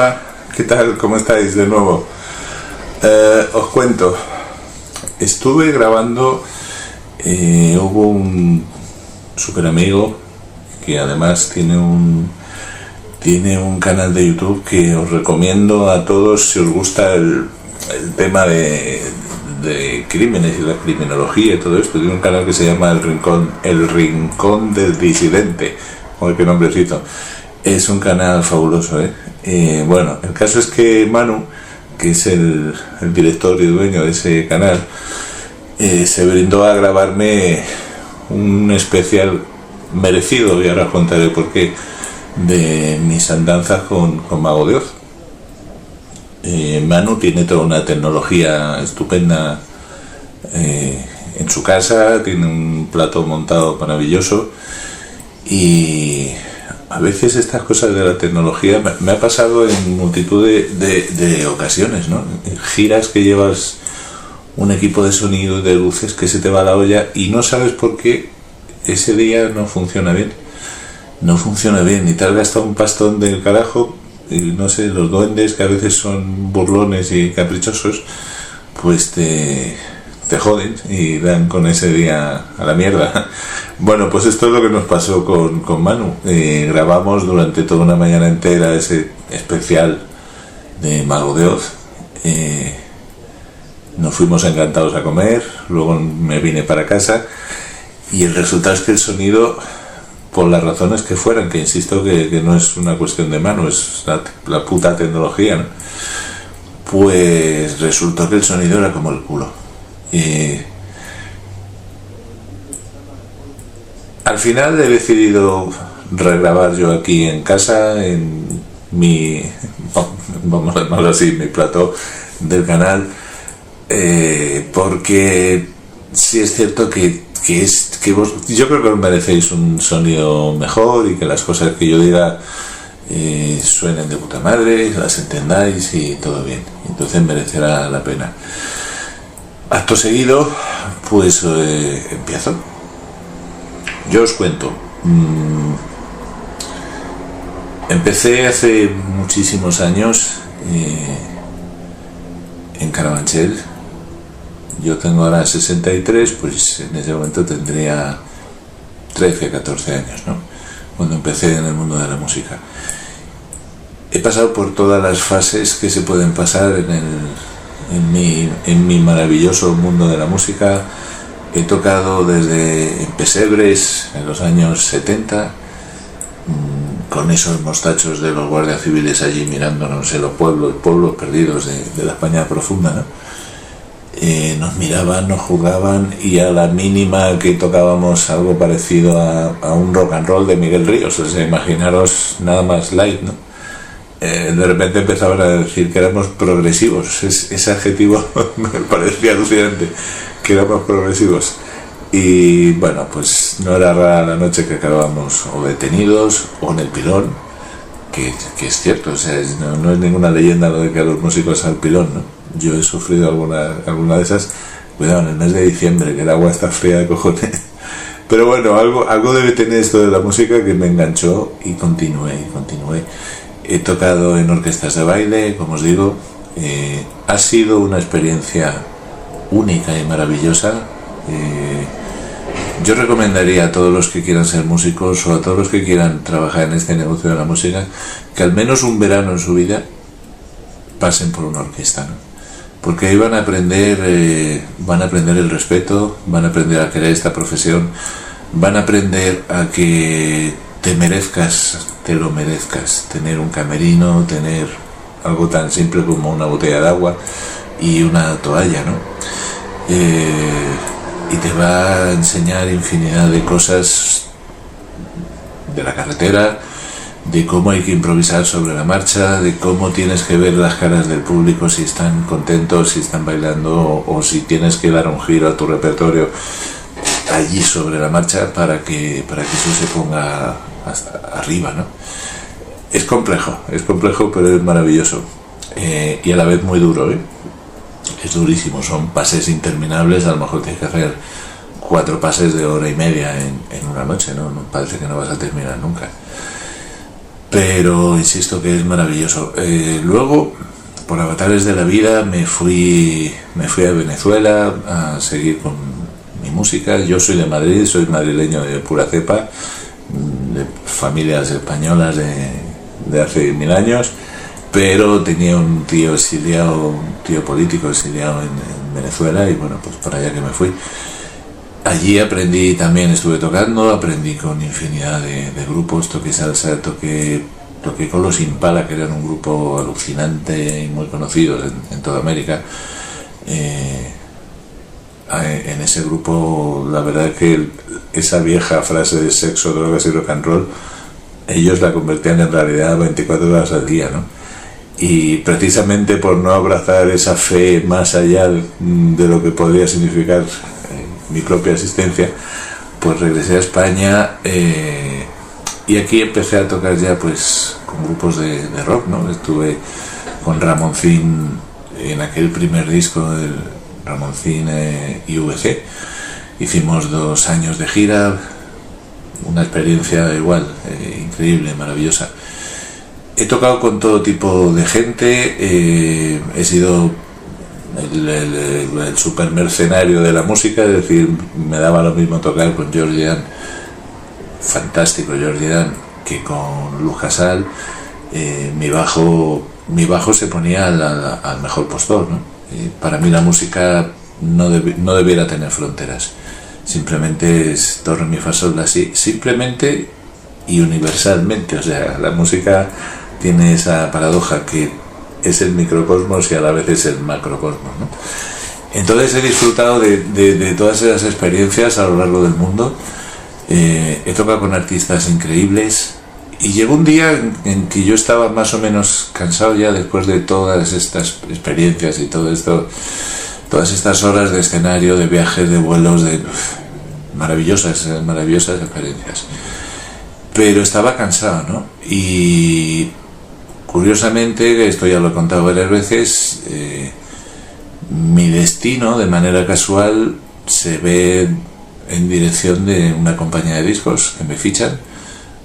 Hola, ¿qué tal? ¿Cómo estáis de nuevo? Os cuento, estuve grabando, hubo un super amigo que además tiene un canal de YouTube que os recomiendo a todos si os gusta el tema de crímenes y la criminología y todo esto. Tiene un canal que se llama El Rincón del Disidente. Joder, qué nombrecito. Es un canal fabuloso, bueno, el caso es que Manu, que es el director y dueño de ese canal, se brindó a grabarme un especial merecido, y ahora os contaré por qué, de mis andanzas con Mago de Oz. Manu tiene toda una tecnología estupenda en su casa, tiene un plato montado maravilloso, y a veces estas cosas de la tecnología me ha pasado en multitud de ocasiones, ¿no? Giras que llevas un equipo de sonido y de luces que se te va la olla y no sabes por qué ese día no funciona bien y te has gastado un pastón del carajo. Y no sé, los duendes, que a veces son burlones y caprichosos, pues te joden y dan con ese día a la mierda. Bueno, pues esto es lo que nos pasó con Manu. Grabamos durante toda una mañana entera ese especial de Mago de Oz. Nos fuimos encantados a comer, luego me vine para casa y el resultado es que el sonido, por las razones que fueran, que insisto que no es una cuestión de Manu, es la puta tecnología, ¿no? Pues resultó que el sonido era como el culo. Al final he decidido regrabar yo aquí en casa, en mi, vamos a llamarlo así, mi plató del canal, porque sí es cierto que yo creo que os merecéis un sonido mejor y que las cosas que yo diga suenen de puta madre, las entendáis y todo bien. Entonces merecerá la pena. Acto seguido, pues empiezo. Yo os cuento. Empecé hace muchísimos años en Carabanchel. Yo tengo ahora 63, pues en ese momento tendría 13, 14 años, ¿no? Cuando empecé en el mundo de la música. He pasado por todas las fases que se pueden pasar en mi maravilloso mundo de la música. He tocado desde en pesebres en los años 70, con esos mostachos de los guardias civiles allí mirándonos en los pueblos perdidos de la España profunda, ¿no? Nos miraban, nos juzgaban, y a la mínima que tocábamos algo parecido a un rock and roll de Miguel Ríos, o sea, imaginaros nada más light, ¿no? De repente empezaban a decir que éramos progresivos. Ese adjetivo me parecía alucinante, que éramos progresivos. Y bueno, pues no era rara la noche que acabábamos o detenidos o en el pilón, que es cierto, o sea, no es ninguna leyenda lo de que a los músicos al pilón, ¿no? Yo he sufrido alguna de esas, cuidado, en el mes de diciembre, que el agua está fría de cojones. Pero bueno, algo debe tener esto de la música que me enganchó y continué. He tocado en orquestas de baile, como os digo. Ha sido una experiencia única y maravillosa. Yo recomendaría a todos los que quieran ser músicos o a todos los que quieran trabajar en este negocio de la música que al menos un verano en su vida pasen por una orquesta, ¿no? Porque ahí van a aprender el respeto, van a aprender a querer esta profesión, van a aprender a que te lo merezcas, tener un camerino, tener algo tan simple como una botella de agua y una toalla, ¿no? Y te va a enseñar infinidad de cosas de la carretera, de cómo hay que improvisar sobre la marcha, de cómo tienes que ver las caras del público, si están contentos, si están bailando, o si tienes que dar un giro a tu repertorio allí sobre la marcha para que eso se ponga hasta arriba, ¿no? Es complejo, pero es maravilloso, y a la vez muy duro, es durísimo, son pases interminables. A lo mejor tienes que hacer 4 pases de hora y media en una noche, ¿no? Parece que no vas a terminar nunca. pero insisto que es maravilloso. Luego, por avatares de la vida, me fui a Venezuela a seguir con mi música. Yo soy de Madrid, soy madrileño de pura cepa, de familias españolas de hace 1000 años, pero tenía un tío exiliado, un tío político exiliado en Venezuela, y bueno, pues para allá que me fui. Allí aprendí también, estuve tocando, aprendí con infinidad de grupos, toqué salsa, toqué con los Impala, que eran un grupo alucinante y muy conocido en toda América. En ese grupo, la verdad es que esa vieja frase de sexo, drogas y rock and roll, ellos la convertían en realidad 24 horas al día, ¿no? Y precisamente por no abrazar esa fe más allá de lo que podría significar mi propia existencia, pues regresé a España, y aquí empecé a tocar ya pues con grupos de rock, ¿no? Estuve con Ramoncín en aquel primer disco del Ramoncín IVC. Hicimos 2 años de gira, una experiencia igual, increíble, maravillosa. He tocado con todo tipo de gente, he sido el super mercenario de la música, es decir, me daba lo mismo tocar con George Dan, fantástico George Dan, que con Luz Casal. Mi bajo se ponía al mejor postor, ¿no? Para mí la música no debiera tener fronteras, simplemente es do, re, mi, fa, sol, la, si, simplemente y universalmente. O sea, la música tiene esa paradoja que es el microcosmos y a la vez es el macrocosmos, ¿no? Entonces he disfrutado de todas esas experiencias a lo largo del mundo. He tocado con artistas increíbles, y llegó un día en que yo estaba más o menos cansado ya, después de todas estas experiencias y todo esto, todas estas horas de escenario, de viajes, de vuelos, de maravillosas experiencias, pero estaba cansado, ¿no? Y curiosamente, esto ya lo he contado varias veces, mi destino de manera casual se ve en dirección de una compañía de discos que me fichan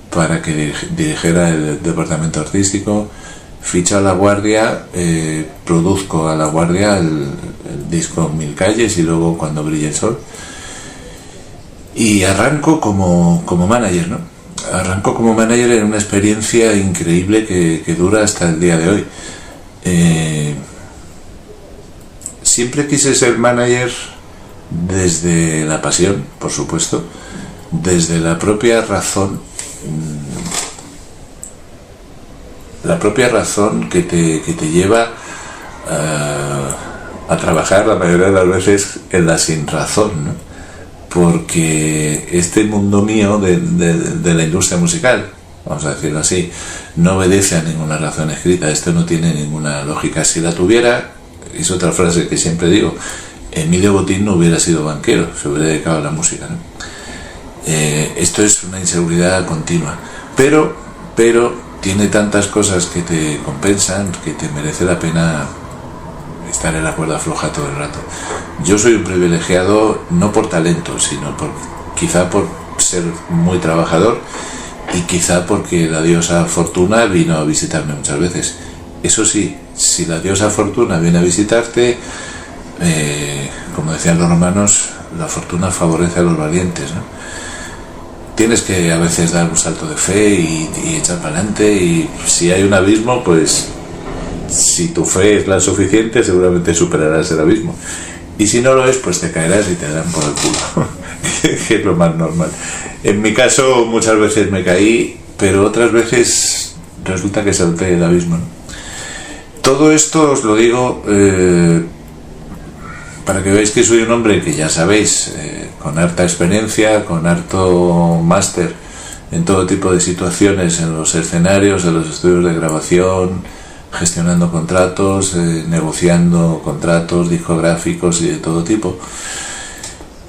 para que dirigiera el departamento artístico. Ficho a La Guardia, produzco a La Guardia el disco 1000 calles y luego Cuando brille el sol, y arranco como manager, ¿no? Arranco como manager en una experiencia increíble que dura hasta el día de hoy. Siempre quise ser manager desde la pasión, por supuesto, desde la propia razón que te lleva a trabajar la mayoría de las veces en la sinrazón, ¿no? Porque este mundo mío de la industria musical, vamos a decirlo así, no obedece a ninguna razón escrita. Esto no tiene ninguna lógica. Si la tuviera, es otra frase que siempre digo, Emilio Botín no hubiera sido banquero, se hubiera dedicado a la música, ¿no? Esto es una inseguridad continua, pero tiene tantas cosas que te compensan que te merece la pena estar en la cuerda floja todo el rato. Yo soy un privilegiado no por talento, sino quizá por ser muy trabajador, y quizá porque la diosa Fortuna vino a visitarme muchas veces. Eso sí, si la diosa Fortuna viene a visitarte, como decían los romanos, la fortuna favorece a los valientes, ¿no? Tienes que a veces dar un salto de fe y echar para adelante, y si hay un abismo, pues si tu fe es la suficiente, seguramente superarás el abismo, y si no lo es, pues te caerás y te darán por el culo que es lo más normal. En mi caso muchas veces me caí, pero otras veces resulta que salté el abismo, ¿no? Todo esto os lo digo para que veáis que soy un hombre que, ya sabéis, con harta experiencia, con harto máster en todo tipo de situaciones, en los escenarios, en los estudios de grabación, gestionando contratos, negociando contratos discográficos y de todo tipo.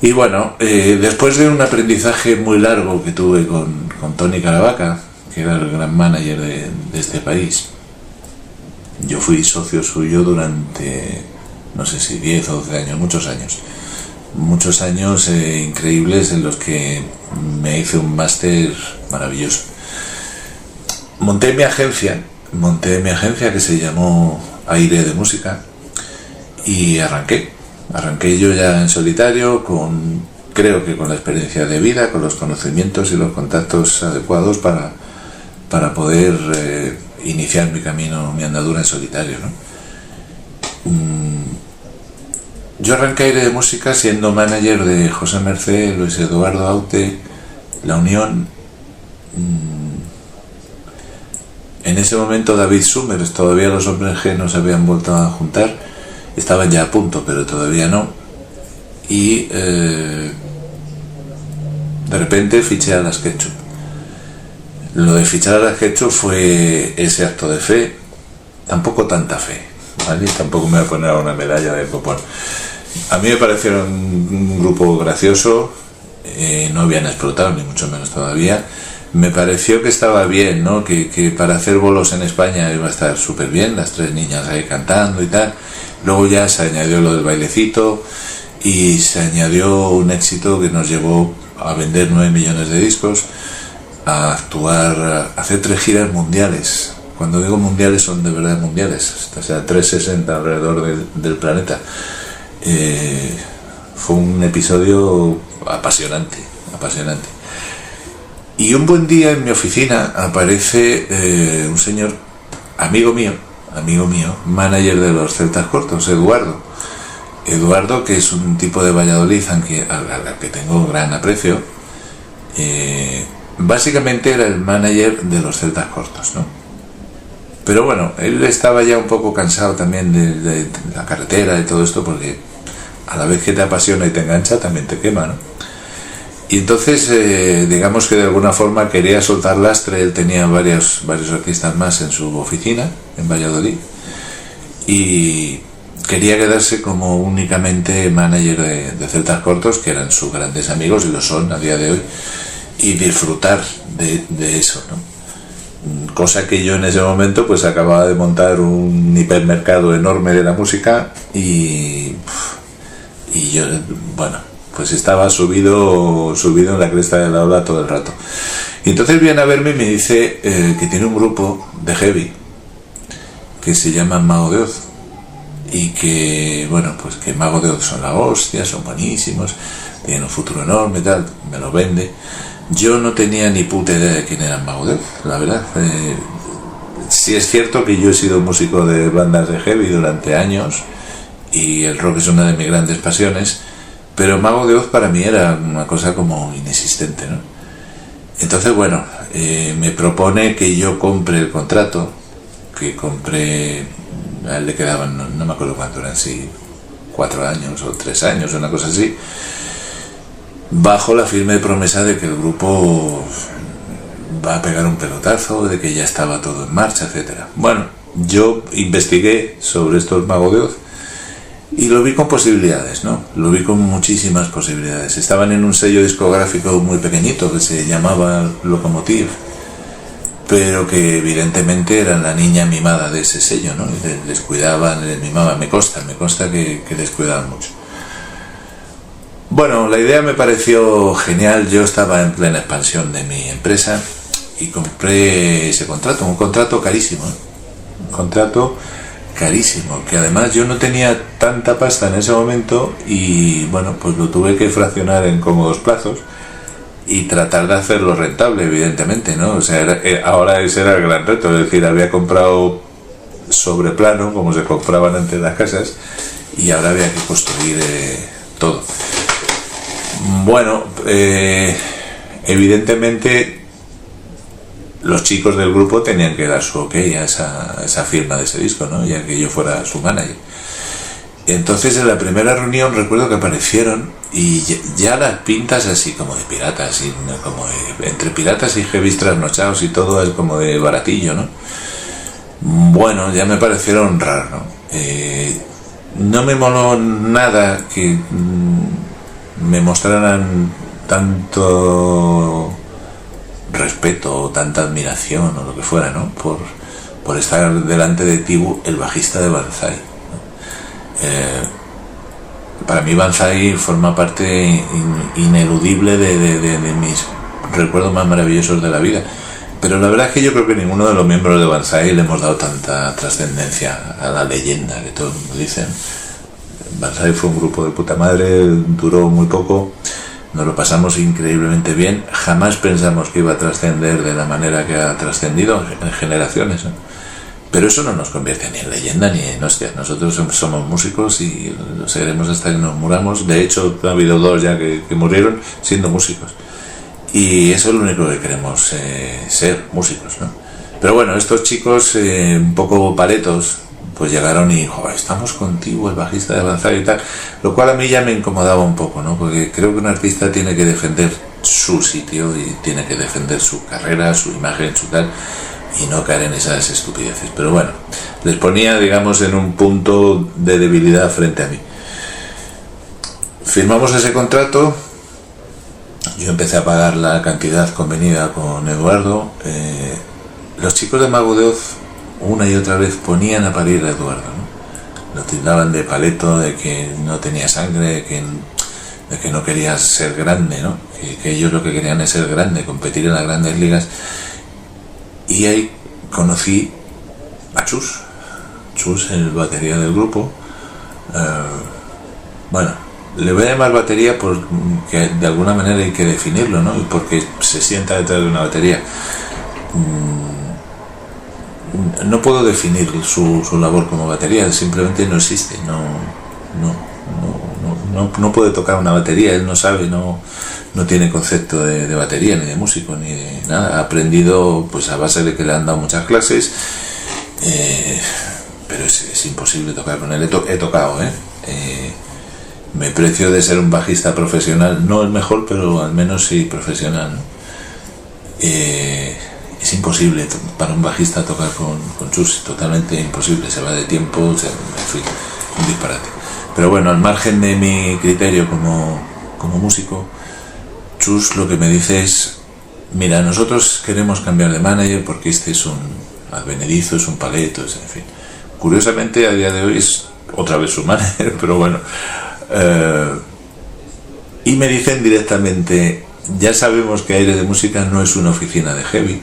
Y bueno, después de un aprendizaje muy largo que tuve con Tony Caravaca, que era el gran manager de este país, yo fui socio suyo durante, no sé si 10 o 12 años, muchos años increíbles, en los que me hice un máster maravilloso. monté mi agencia que se llamó Aire de Música, y arranqué yo ya en solitario, creo que con la experiencia de vida, con los conocimientos y los contactos adecuados para poder iniciar mi camino, mi andadura en solitario, ¿no? Yo arranqué Aire de Música siendo manager de José Mercé, Luis Eduardo Aute, La Unión. En ese momento David Summers, todavía los Hombres G no se habían vuelto a juntar, estaban ya a punto, pero todavía no. Y de repente fiché a las Ketchup. Lo de fichar a las Ketchup fue ese acto de fe, tampoco tanta fe, ¿vale? Tampoco me voy a poner una medalla de copón. A mí me parecieron un grupo gracioso, no habían explotado, ni mucho menos todavía. Me pareció que estaba bien, ¿no? Que para hacer bolos en España iba a estar súper bien, las tres niñas ahí cantando y tal. Luego ya se añadió lo del bailecito y se añadió un éxito que nos llevó a vender 9 millones de discos, a actuar, a hacer 3 giras mundiales. Cuando digo mundiales son de verdad mundiales, o sea, 360 alrededor del planeta. Fue un episodio apasionante. Y un buen día en mi oficina aparece un señor, amigo mío, manager de los Celtas Cortos, Eduardo, que es un tipo de Valladolid al que tengo gran aprecio. Básicamente era el manager de los Celtas Cortos, ¿no? Pero bueno, él estaba ya un poco cansado también de la carretera y todo esto, porque a la vez que te apasiona y te engancha, también te quema, ¿no? Y entonces, digamos que de alguna forma quería soltar lastre. Él tenía varios artistas más en su oficina, en Valladolid, y quería quedarse como únicamente manager de Celtas Cortos, que eran sus grandes amigos y lo son a día de hoy, y disfrutar de eso, ¿no? Cosa que yo en ese momento pues acababa de montar un hipermercado enorme de la música y yo, bueno, pues estaba subido en la cresta de la ola todo el rato. Y entonces viene a verme y me dice que tiene un grupo de heavy que se llama Mago de Oz, y que, bueno, pues que Mago de Oz son la hostia, son buenísimos, tienen un futuro enorme, tal, me lo vende. Yo no tenía ni puta idea de quién era Mago de Oz, la verdad. Sí es cierto que yo he sido músico de bandas de heavy durante años y el rock es una de mis grandes pasiones, pero Mago de Oz para mí era una cosa como inexistente, ¿no? Entonces, bueno, me propone que yo compre el contrato, que compré, a él le quedaban, no me acuerdo cuánto eran, si 4 años o 3 años, una cosa así, bajo la firme promesa de que el grupo va a pegar un pelotazo, de que ya estaba todo en marcha, etcétera. Bueno, yo investigué sobre estos Mago de Oz y lo vi con posibilidades, ¿no? Lo vi con muchísimas posibilidades. Estaban en un sello discográfico muy pequeñito que se llamaba Locomotive, pero que evidentemente eran la niña mimada de ese sello, ¿no? Les cuidaban, les mimaban. Me consta que les cuidaban mucho. Bueno, la idea me pareció genial. Yo estaba en plena expansión de mi empresa y compré ese contrato, un contrato carísimo, que además yo no tenía tanta pasta en ese momento y bueno, pues lo tuve que fraccionar en cómodos plazos y tratar de hacerlo rentable, evidentemente, ¿no? O sea, ahora ese era el gran reto, es decir, había comprado sobre plano, como se compraban antes las casas, y ahora había que construir todo. Bueno, evidentemente los chicos del grupo tenían que dar su ok a esa firma de ese disco, ¿no? Ya que yo fuera su manager. Entonces en la primera reunión recuerdo que aparecieron y ya las pintas así como de piratas, como entre piratas y heavy trasnochados y todo es como de baratillo, ¿no? Bueno, ya me parecieron raros, ¿no? No me moló nada que me mostraran tanto respeto o tanta admiración o lo que fuera, ¿no? Por estar delante de Tibu, el bajista de Banzai, ¿no? Para mí Banzai forma parte ineludible de mis recuerdos más maravillosos de la vida. Pero la verdad es que yo creo que ninguno de los miembros de Banzai le hemos dado tanta trascendencia a la leyenda que todo el mundo dice. Banzai fue un grupo de puta madre, duró muy poco, nos lo pasamos increíblemente bien, jamás pensamos que iba a trascender de la manera que ha trascendido en generaciones, ¿no? Pero eso no nos convierte ni en leyenda ni en hostia. Nosotros somos músicos y lo seguiremos hasta que nos muramos. De hecho, ha habido 2 ya que murieron siendo músicos. Y eso es lo único que queremos, ser músicos, ¿no? Pero bueno, estos chicos, un poco paletos, pues llegaron y, joder, estamos contigo, el bajista de Banzai y tal. Lo cual a mí ya me incomodaba un poco, ¿no? Porque creo que un artista tiene que defender su sitio y tiene que defender su carrera, su imagen, su tal, y no caer en esas estupideces. Pero bueno, les ponía, digamos, en un punto de debilidad frente a mí. Firmamos ese contrato. Yo empecé a pagar la cantidad convenida con Eduardo. Los chicos de Mago de Oz una y otra vez ponían a parir a Eduardo, ¿no? Lo tildaban de paleto, de que no tenía sangre, de que no quería ser grande, ¿no? Que ellos lo que querían es ser grande, competir en las grandes ligas. Y ahí conocí a Chus, el batería del grupo. Bueno, le voy a llamar batería porque de alguna manera hay que definirlo, ¿no? Y porque se sienta detrás de una batería. No puedo definir su labor como batería, simplemente no existe, no puede tocar una batería, él no sabe, no tiene concepto de batería, ni de músico, ni de nada. Ha aprendido pues a base de que le han dado muchas clases, pero es imposible tocar con él. He tocado, me precio de ser un bajista profesional, no el mejor, pero al menos sí profesional, ¿no? Es imposible para un bajista tocar con Chus, totalmente imposible, se va de tiempo, en fin, un disparate. Pero bueno, al margen de mi criterio como músico, Chus lo que me dice es: mira, nosotros queremos cambiar de manager porque este es un advenedizo, es un paleto, en fin. Curiosamente a día de hoy es otra vez su manager, pero bueno. Y me dicen directamente: ya sabemos que Aire de Música no es una oficina de heavy.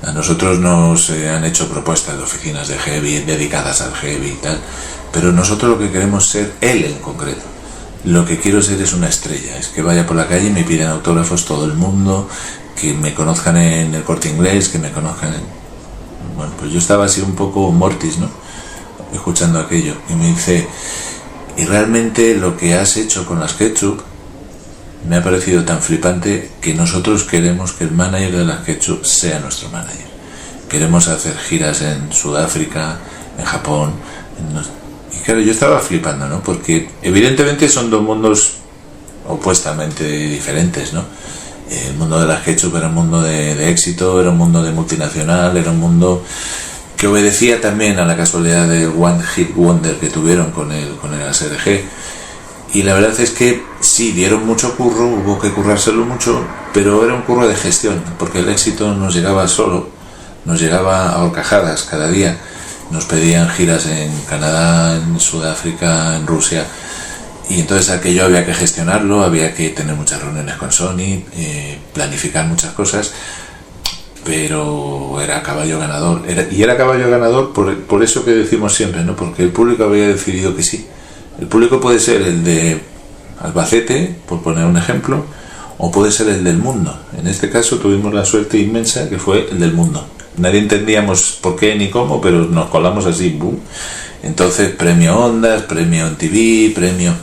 A nosotros nos han hecho propuestas de oficinas de heavy, dedicadas al heavy y tal, pero nosotros lo que queremos ser, él en concreto, lo que quiero ser es una estrella, es que vaya por la calle y me piden autógrafos todo el mundo, que me conozcan en el Corte Inglés, que me conozcan en... Bueno, pues yo estaba así un poco mortis, ¿no? Escuchando aquello, y me dice: y realmente lo que has hecho con las Ketchup me ha parecido tan flipante que nosotros queremos que el manager de las Ketchup sea nuestro manager. Queremos hacer giras en Sudáfrica, en Japón, y claro, yo estaba flipando, ¿no? Porque evidentemente son 2 mundos opuestamente diferentes, ¿no? El mundo de las Ketchup era un mundo de éxito, era un mundo de multinacional, era un mundo que obedecía también a la casualidad del One Hit Wonder que tuvieron con el ASRG. Y la verdad es que sí, dieron mucho curro, hubo que currárselo mucho, pero era un curro de gestión, porque el éxito nos llegaba solo, nos llegaba a horcajadas cada día. Nos pedían giras en Canadá, en Sudáfrica, en Rusia, y entonces aquello había que gestionarlo, había que tener muchas reuniones con Sony, planificar muchas cosas, pero era caballo ganador. Era caballo ganador por eso que decimos siempre, ¿no? Porque el público había decidido que sí. El público puede ser el de Albacete, por poner un ejemplo, o puede ser el del mundo. En este caso tuvimos la suerte inmensa que fue el del mundo. Nadie entendíamos por qué ni cómo, pero nos colamos así, ¡boom! Entonces, premio Ondas, premio MTV, premios,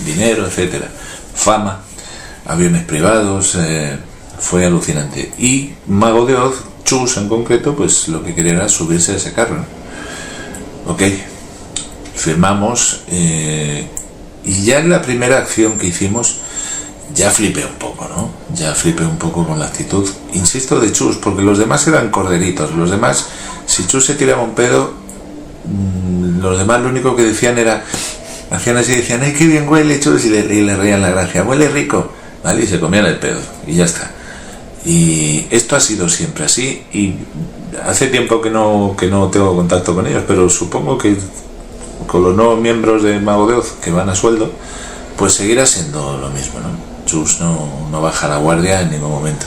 dinero, etcétera, fama, aviones privados, fue alucinante. Y Mago de Oz, Chus en concreto, pues lo que quería era subirse a ese carro, ¿no? Ok, firmamos, y ya en la primera acción que hicimos ya flipé un poco, ¿no? Ya flipé un poco con la actitud, insisto, de Chus, porque los demás eran corderitos. Los demás, si Chus se tiraba un pedo, los demás lo único que decían era, hacían así, decían: ¡ay, qué bien huele, Chus! Y le reían la gracia, huele rico, ¿vale? Y se comían el pedo, y ya está. Y esto ha sido siempre así, y hace tiempo que no tengo contacto con ellos, pero supongo que con los nuevos miembros de Mago de Oz que van a sueldo, pues seguirá siendo lo mismo, ¿no? Chus no baja la guardia en ningún momento.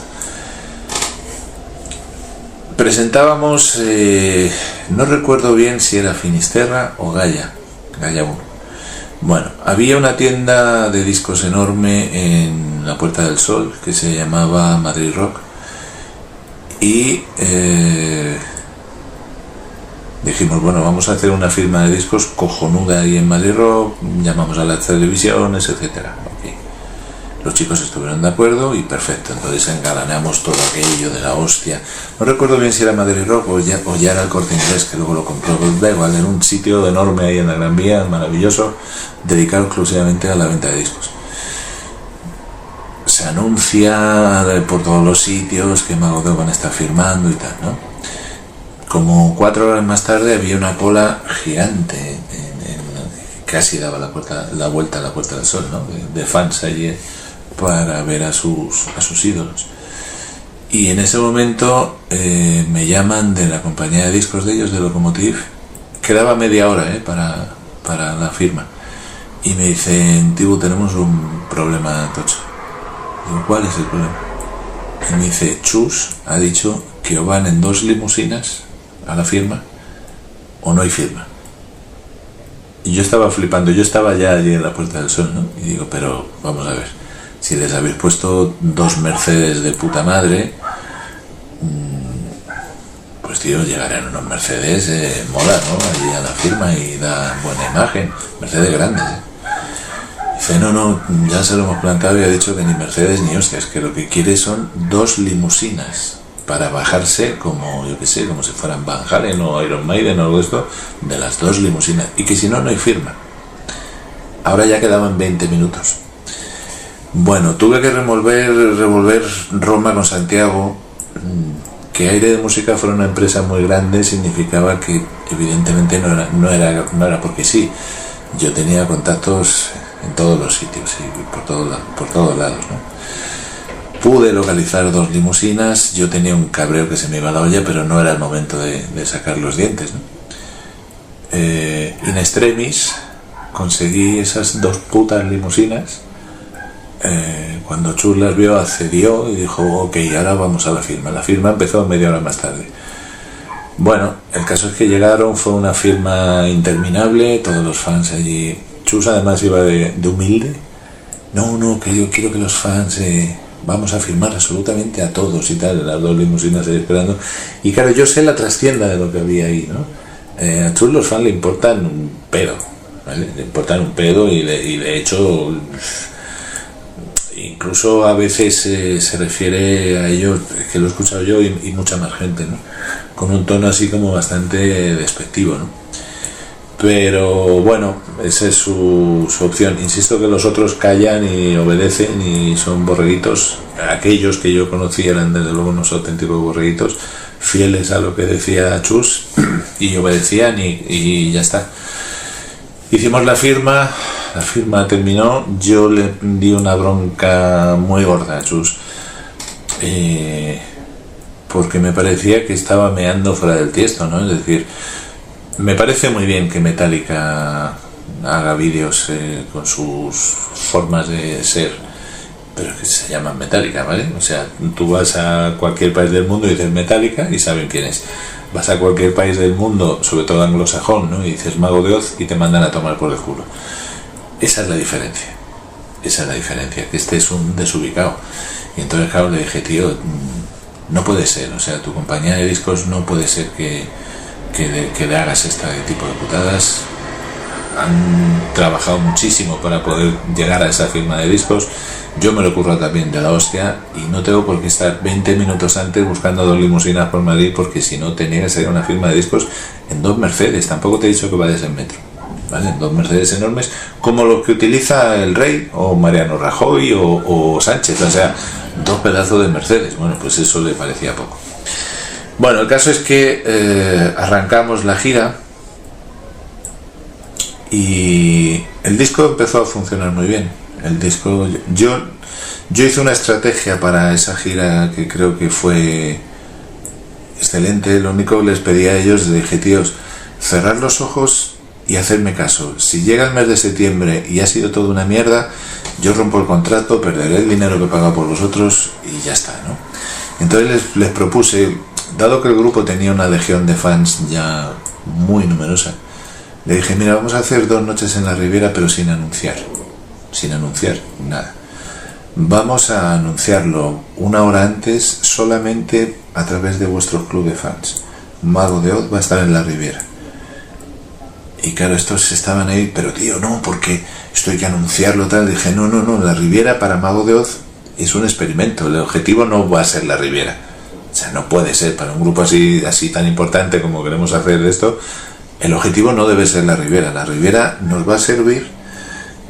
presentábamos, no recuerdo bien si era Finisterra o Gaia 1. Bueno, había una tienda de discos enorme en la Puerta del Sol que se llamaba Madrid Rock y dijimos, bueno, vamos a hacer una firma de discos cojonuda ahí en Madrid Rock, llamamos a las televisiones, etcétera. Okay. Los chicos estuvieron de acuerdo y perfecto, entonces engalanamos todo aquello de la hostia. No recuerdo bien si era Madrid Rock o ya era el Corte Inglés, que luego lo compró. Da igual, en un sitio enorme ahí en la Gran Vía, maravilloso, dedicado exclusivamente a la venta de discos. Se anuncia por todos los sitios que Mago de Oz van a estar firmando y tal, ¿no? Como 4 horas más tarde había una cola gigante, casi daba la vuelta a la Puerta del Sol, ¿no? De fans allí para ver a sus ídolos. Y en ese momento me llaman de la compañía de discos de ellos, de Locomotive. Quedaba media hora para la firma. Y me dicen, Tibu, tenemos un problema tocho. Digo, ¿cuál es el problema? Y me dice, Chus ha dicho que o van en 2 limusinas a la firma o no hay firma. Y yo estaba flipando, yo estaba ya allí en la Puerta del Sol, ¿no? Y digo, pero vamos a ver, si les habéis puesto 2 Mercedes de puta madre, pues tío, llegarán unos Mercedes, mola, ¿no? Allí a la firma y da buena imagen, Mercedes grandes, Dice, no, ya se lo hemos plantado y ha dicho que ni Mercedes ni hostias, que lo que quiere son 2 limusinas para bajarse como, yo que sé, como si fueran Van Halen o Iron Maiden o algo de esto, de las 2 limusinas, y que si no, no hay firma. Ahora ya quedaban 20 minutos. Bueno, tuve que revolver Roma con Santiago. Que Aire de Música fuera una empresa muy grande significaba que evidentemente no era porque sí. Yo tenía contactos en todos los sitios y por todos lados, ¿no? Pude localizar 2 limusinas, yo tenía un cabreo que se me iba a la olla, pero no era el momento de sacar los dientes, ¿no? In extremis conseguí esas 2 putas limusinas. Cuando Chus las vio, accedió y dijo, ok, ahora vamos a la firma. La firma empezó media hora más tarde. Bueno, el caso es que llegaron, fue una firma interminable, todos los fans allí. Chus además iba de humilde. No, que yo quiero que los fans... vamos a firmar absolutamente a todos y tal, las 2 limusinas ahí esperando. Y claro, yo sé la trastienda de lo que había ahí, ¿no? A Chus los fans le importan un pedo, ¿vale? Le importan un pedo y de hecho, incluso a veces se refiere a ellos, que lo he escuchado yo y mucha más gente, ¿no? Con un tono así como bastante despectivo, ¿no? Pero bueno, esa es su opción. Insisto que los otros callan y obedecen y son borreguitos. Aquellos que yo conocí eran desde luego unos auténticos borreguitos, fieles a lo que decía Chus y obedecían y ya está. Hicimos la firma terminó, yo le di una bronca muy gorda a Chus, porque me parecía que estaba meando fuera del tiesto, ¿no? Es decir, me parece muy bien que Metallica haga vídeos con sus formas de ser, pero que se llaman Metallica, ¿vale? O sea, tú vas a cualquier país del mundo y dices Metallica y saben quién es. Vas a cualquier país del mundo, sobre todo anglosajón, ¿no? Y dices Mago de Oz y te mandan a tomar por el culo. Esa es la diferencia, que este es un desubicado. Y entonces, claro, le dije, tío, no puede ser, o sea, tu compañía de discos no puede ser que le hagas este tipo de putadas. Han trabajado muchísimo para poder llegar a esa firma de discos. Yo me lo ocurro también de la hostia y no tengo por qué estar 20 minutos antes buscando 2 limusinas por Madrid, porque si no tenía que salir una firma de discos en 2 Mercedes. Tampoco te he dicho que vayas en metro, ¿vale? En 2 Mercedes enormes, como los que utiliza el Rey o Mariano Rajoy o Sánchez, o sea, 2 pedazos de Mercedes. Bueno, pues eso le parecía poco. Bueno, el caso es que arrancamos la gira y el disco empezó a funcionar muy bien. El disco, yo hice una estrategia para esa gira que creo que fue excelente. Lo único que les pedí a ellos, les dije, tíos, cerrar los ojos y hacerme caso. Si llega el mes de septiembre y ha sido toda una mierda, yo rompo el contrato, perderé el dinero que he pagado por vosotros y ya está, ¿no? Entonces les propuse, dado que el grupo tenía una legión de fans ya muy numerosa, le dije, mira, vamos a hacer 2 noches en la Riviera, pero sin anunciar nada. Vamos a anunciarlo 1 hora antes, solamente a través de vuestro club de fans. Mago de Oz va a estar en la Riviera. Y claro, estos estaban ahí, pero tío, no, porque esto hay que anunciarlo tal. Dije, no, la Riviera para Mago de Oz es un experimento, el objetivo no va a ser la Riviera. O sea, no puede ser, para un grupo así tan importante como queremos hacer esto, el objetivo no debe ser la Riviera. La Riviera nos va a servir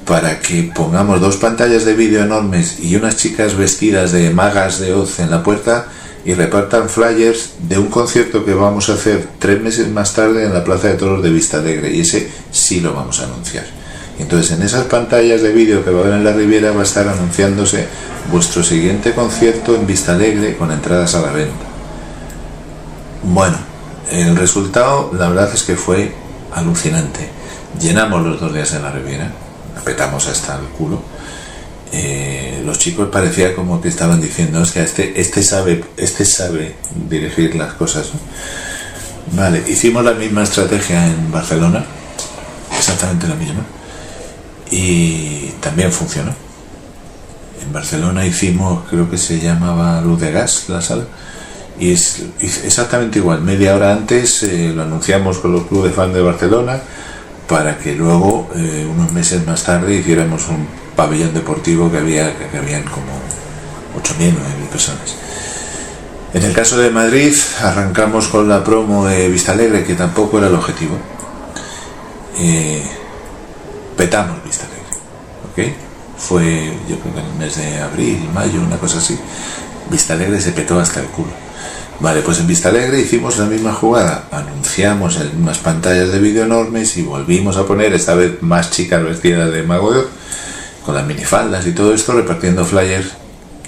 para que pongamos 2 pantallas de vídeo enormes y unas chicas vestidas de magas de Oz en la puerta y repartan flyers de un concierto que vamos a hacer 3 meses más tarde en la Plaza de Toros de Vistalegre, y ese sí lo vamos a anunciar. Entonces, en esas pantallas de vídeo que va a haber en la Riviera va a estar anunciándose vuestro siguiente concierto en Vistalegre con entradas a la venta. Bueno, el resultado la verdad es que fue alucinante. Llenamos los 2 días en la Riviera, petamos hasta el culo. Los chicos parecía como que estaban diciendo, hostia, este sabe dirigir las cosas, ¿no? Vale, hicimos la misma estrategia en Barcelona, exactamente la misma, y también funcionó. En Barcelona hicimos, creo que se llamaba Luz de Gas la sala, y es exactamente igual. Media hora antes lo anunciamos con los clubes de fans de Barcelona, para que luego unos meses más tarde hiciéramos un pabellón deportivo que habían como 8.000 o 9.000 personas. En el caso de Madrid arrancamos con la promo de Vistalegre, que tampoco era el objetivo. Petamos Vistalegre, ¿ok? Fue, yo creo que en el mes de abril, mayo, una cosa así. Vistalegre se petó hasta el culo. Vale, pues en Vistalegre hicimos la misma jugada, anunciamos en unas pantallas de vídeo enormes y volvimos a poner esta vez más chicas vestidas de Mago de Oz, con las minifaldas y todo esto, repartiendo flyers,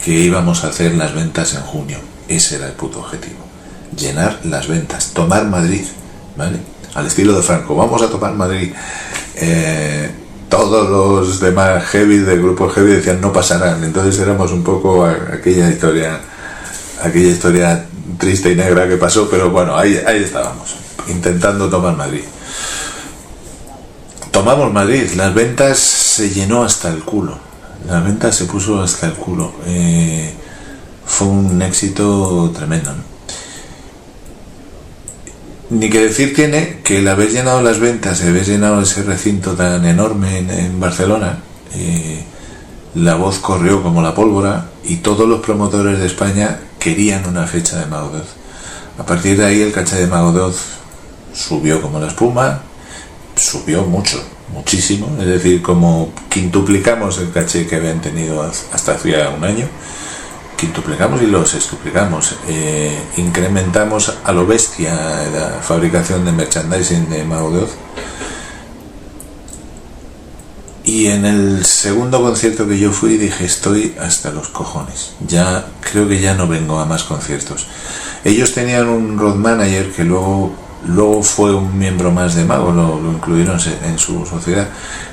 que íbamos a hacer las ventas en junio. Ese era el puto objetivo, llenar las ventas, tomar Madrid, ¿vale? Al estilo de Franco, vamos a tomar Madrid. Todos los demás heavy del grupo heavy decían no pasarán, entonces éramos un poco aquella historia triste y negra que pasó, pero bueno, ahí estábamos, intentando tomar Madrid. Tomamos Madrid, las ventas se llenó hasta el culo, las ventas se puso hasta el culo, fue un éxito tremendo, ¿no? Ni que decir tiene que el haber llenado las ventas, el haber llenado ese recinto tan enorme en Barcelona, la voz corrió como la pólvora y todos los promotores de España querían una fecha de Mago de Oz. A partir de ahí el caché de Mago de Oz subió como la espuma, subió muchísimo, es decir, como quintuplicamos el caché que habían tenido hasta hacía un año, quintuplicamos y lo sextuplicamos, incrementamos a lo bestia la fabricación de merchandising de Mago de Oz. Y en el segundo concierto que yo fui dije, estoy hasta los cojones, ya creo que ya no vengo a más conciertos. Ellos tenían un road manager que luego fue un miembro más de Mago, lo incluyeron en su sociedad,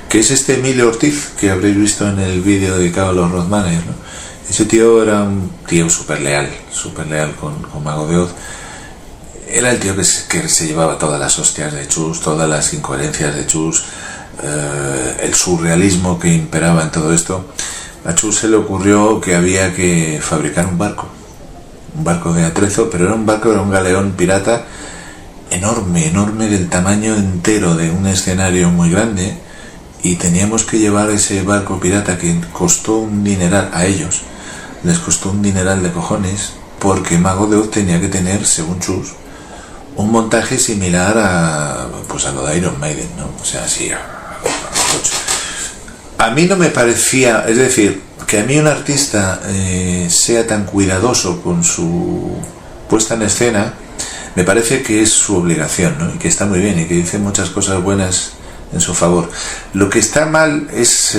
que es este Emilio Ortiz, que habréis visto en el vídeo dedicado a los road managers, ¿no? Ese tío era un tío súper leal con Mago de Oz. Era el tío que se llevaba todas las hostias de Chus, todas las incoherencias de Chus, el surrealismo que imperaba en todo esto. A Chus se le ocurrió que había que fabricar un barco de atrezo, pero era un galeón pirata enorme, del tamaño entero de un escenario muy grande, y teníamos que llevar ese barco pirata que costó un dineral a ellos. Les costó un dineral de cojones, porque Mago de Oz tenía que tener, según Chus, un montaje similar a lo de Iron Maiden, ¿no? O sea, así. A mí no me parecía, es decir, que a mí un artista sea tan cuidadoso con su puesta en escena, me parece que es su obligación, ¿no? Y que está muy bien y que dice muchas cosas buenas en su favor. Lo que está mal es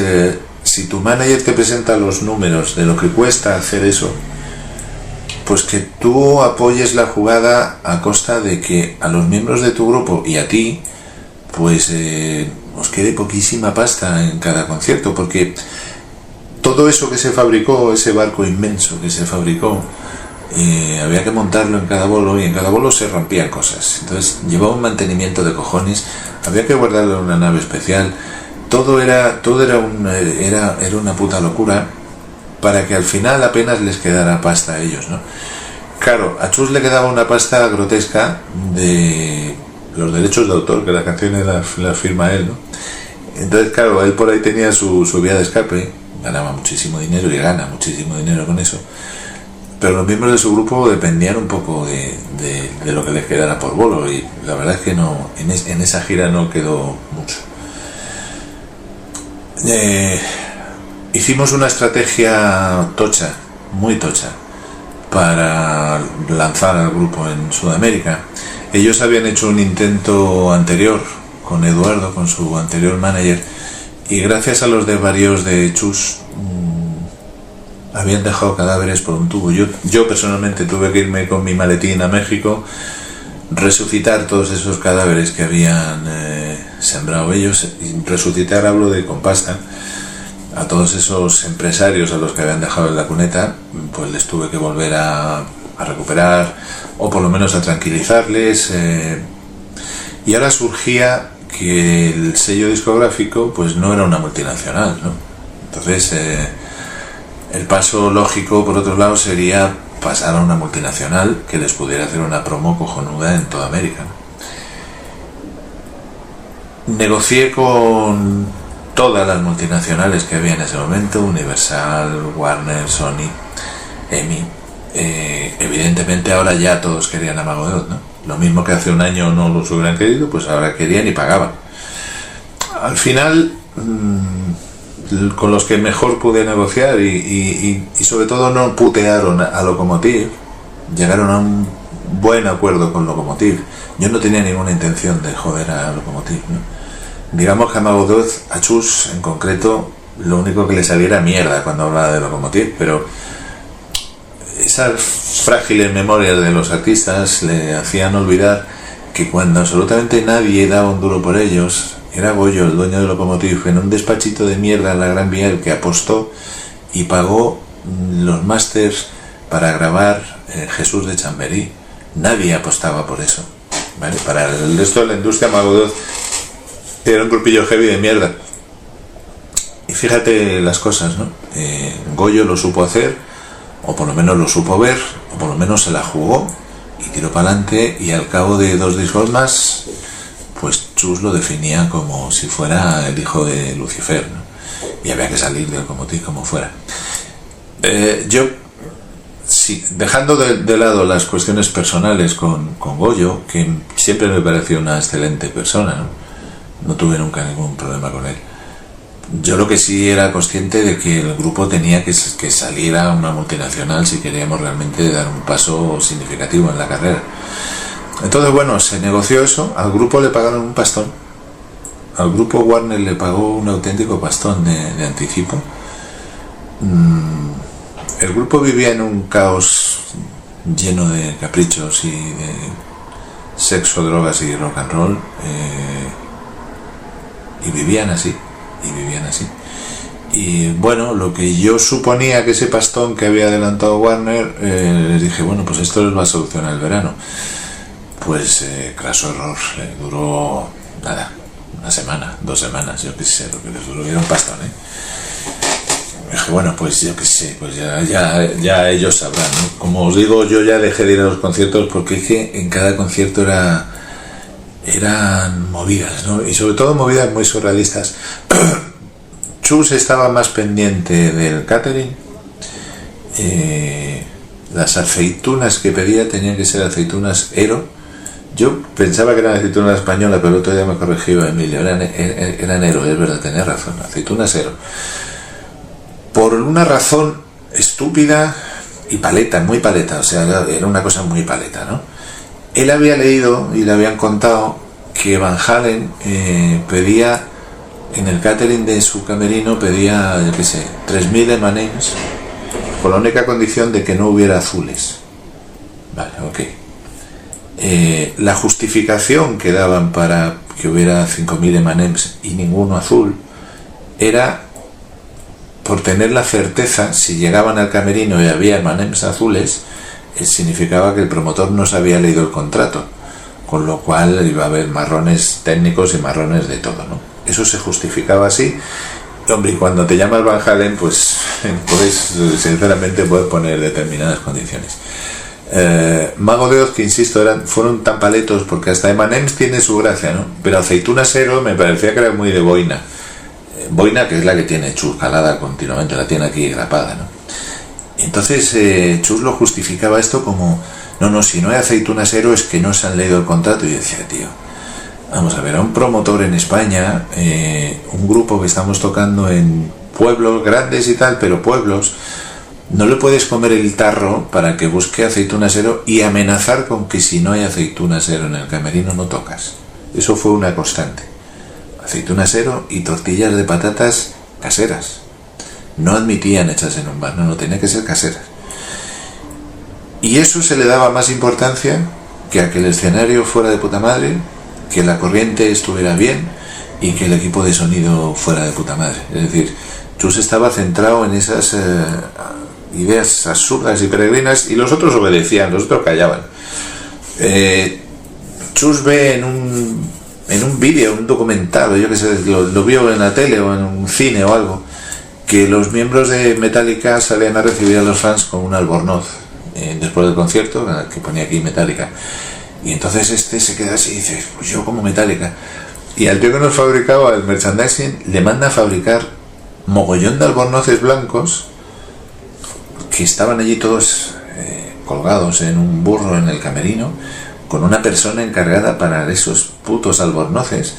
si tu manager te presenta los números de lo que cuesta hacer eso, pues que tú apoyes la jugada a costa de que a los miembros de tu grupo y a ti pues os quede poquísima pasta en cada concierto, porque todo eso que se fabricó, ese barco inmenso que se fabricó, había que montarlo en cada bolo, y en cada bolo se rompían cosas. Entonces llevaba un mantenimiento de cojones, había que guardarlo en una nave especial. Todo era una puta locura, para que al final apenas les quedara pasta a ellos, ¿no? Claro, a Chus le quedaba una pasta grotesca de los derechos de autor, que las canciones las firma él, ¿no? Entonces, claro, él por ahí tenía su vía de escape, ganaba muchísimo dinero y gana muchísimo dinero con eso, pero los miembros de su grupo dependían un poco de lo que les quedara por bolo, y la verdad es que no, en esa gira no quedó mucho. Hicimos una estrategia tocha, muy tocha, para lanzar al grupo en Sudamérica. Ellos habían hecho un intento anterior con Eduardo, con su anterior manager, y gracias a los desvaríos de Chus habían dejado cadáveres por un tubo. Yo personalmente tuve que irme con mi maletín a México, resucitar todos esos cadáveres que habían sembrado ellos, y resucitar, hablo de con pasta, a todos esos empresarios a los que habían dejado en la cuneta. Pues les tuve que volver a recuperar, o por lo menos a tranquilizarles, y ahora surgía que el sello discográfico pues no era una multinacional, ¿no? Entonces el paso lógico, por otro lado, sería pasar a una multinacional que les pudiera hacer una promo cojonuda en toda América, ¿no? Negocié con todas las multinacionales que había en ese momento: Universal, Warner, Sony, EMI. Evidentemente ahora ya todos querían a Mago de Oz, ¿no? Lo mismo que hace un año no los hubieran querido, pues ahora querían y pagaban. Al final, con los que mejor pude negociar y sobre todo no putearon a Lokomotiv, llegaron a un buen acuerdo con Lokomotiv. Yo no tenía ninguna intención de joder a Lokomotiv, ¿no? Digamos que a Mago de Oz, a Chus en concreto, lo único que le salía era mierda cuando hablaba de Lokomotiv, pero esas frágiles memorias de los artistas le hacían olvidar que cuando absolutamente nadie daba un duro por ellos, era Goyo, el dueño de Lokomotiv, en un despachito de mierda en la Gran Vía, el que apostó y pagó los másters para grabar Jesús de Chamberí. Nadie apostaba por eso, ¿vale? Para el resto de la industria, Mago de Oz era un grupillo heavy de mierda. Y fíjate las cosas, ¿no? Goyo lo supo hacer, o por lo menos lo supo ver, o por lo menos se la jugó y tiró para adelante, y al cabo de 2 discos más, pues Chus lo definía como si fuera el hijo de Lucifer, ¿no? Y había que salir del Lokomotiv como fuera. Yo, sí, dejando de lado las cuestiones personales con Goyo, que siempre me pareció una excelente persona, ¿no? No tuve nunca ningún problema con él. Yo lo que sí era consciente de que el grupo tenía que salir a una multinacional si queríamos realmente dar un paso significativo en la carrera. Entonces, bueno, se negoció eso. Al grupo le pagaron un pastón. Al grupo Warner le pagó un auténtico pastón de anticipo. El grupo vivía en un caos lleno de caprichos y de sexo, drogas y rock and roll. Y vivían así. Y bueno, lo que yo suponía que ese pastón que había adelantado Warner, les dije, bueno, pues esto les va a solucionar el verano. Pues craso error, duró nada, 1 semana, 2 semanas, yo qué sé, lo que les duró era un pastón, Dije, bueno, pues yo qué sé, pues ya ellos sabrán, ¿no? Como os digo, yo ya dejé de ir a los conciertos porque es que en cada concierto eran movidas, ¿no? Y sobre todo movidas muy surrealistas. Chus estaba más pendiente del catering. Las aceitunas que pedía tenían que ser aceitunas Ero. Yo pensaba que eran aceitunas españolas, pero el otro día me corrigió Emilio, eran Ero, es verdad, tenía razón, aceitunas Ero. Por una razón estúpida y paleta, muy paleta, o sea, era una cosa muy paleta, ¿no? Él había leído y le habían contado que Van Halen pedía, en el catering de su camerino, pedía, yo qué sé, 3000 M&M's, con la única condición de que no hubiera azules. Vale, ok. La justificación que daban para que hubiera 5000 M&M's y ninguno azul era por tener la certeza, si llegaban al camerino y había M&M's azules, significaba que el promotor no se había leído el contrato, con lo cual iba a haber marrones técnicos y marrones de todo, ¿no? Eso se justificaba así. Hombre, y cuando te llamas Van Halen, pues sinceramente puedes poner determinadas condiciones. Mago de Oz, que insisto, fueron tan paletos, porque hasta M&M's tiene su gracia, ¿no? Pero Aceituna Cero me parecía que era muy de boina. Boina, que es la que tiene Chus calada continuamente, la tiene aquí grapada, ¿no? Entonces Chus lo justificaba esto como, no, si no hay Aceituna Cero es que no se han leído el contrato. Y yo decía, tío, vamos a ver, a un promotor en España, un grupo que estamos tocando en pueblos grandes y tal, pero pueblos, no le puedes comer el tarro para que busque Aceituna Cero y amenazar con que si no hay Aceituna Cero en el camerino no tocas. Eso fue una constante. Aceituna Cero y tortillas de patatas caseras. No admitían hechas en un bar, no, tenía que ser caseras. Y eso se le daba más importancia que a que el escenario fuera de puta madre, que la corriente estuviera bien y que el equipo de sonido fuera de puta madre. Es decir, Chus estaba centrado en esas ideas absurdas y peregrinas, y los otros obedecían, los otros callaban. Chus ve en un vídeo, un documental, yo que sé, lo vio en la tele o en un cine o algo, que los miembros de Metallica salían a recibir a los fans con un albornoz después del concierto, que ponía aquí Metallica, y entonces se queda así y dice, pues yo como Metallica, y al tío que nos fabricaba el merchandising le manda a fabricar mogollón de albornoces blancos que estaban allí todos colgados en un burro en el camerino, con una persona encargada para esos putos albornoces,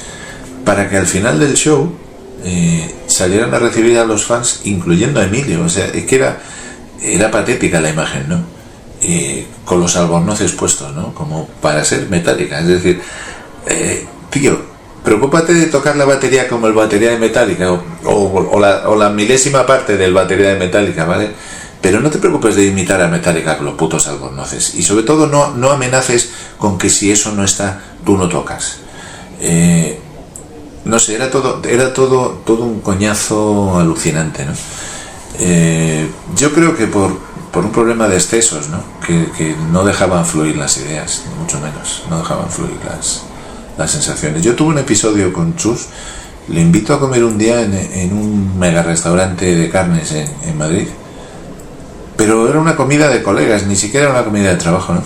para que al final del show salieran a recibir a los fans, incluyendo a Emilio. O sea, es que era patética la imagen, ¿no? Con los albornoces puestos, ¿no? Como para ser Metallica. Es decir, tío, preocúpate de tocar la batería como el batería de Metallica, o la milésima parte del batería de Metallica, ¿vale? Pero no te preocupes de imitar a Metallica con los putos albornoces. Y sobre todo no amenaces con que si eso no está, tú no tocas. No sé, era todo un coñazo alucinante, ¿no? Yo creo que por un problema de excesos, ¿no? Que no dejaban fluir las ideas, ni mucho menos, no dejaban fluir las sensaciones. Yo tuve un episodio con Chus, le invito a comer un día en un mega restaurante de carnes en Madrid, pero era una comida de colegas, ni siquiera era una comida de trabajo, ¿no?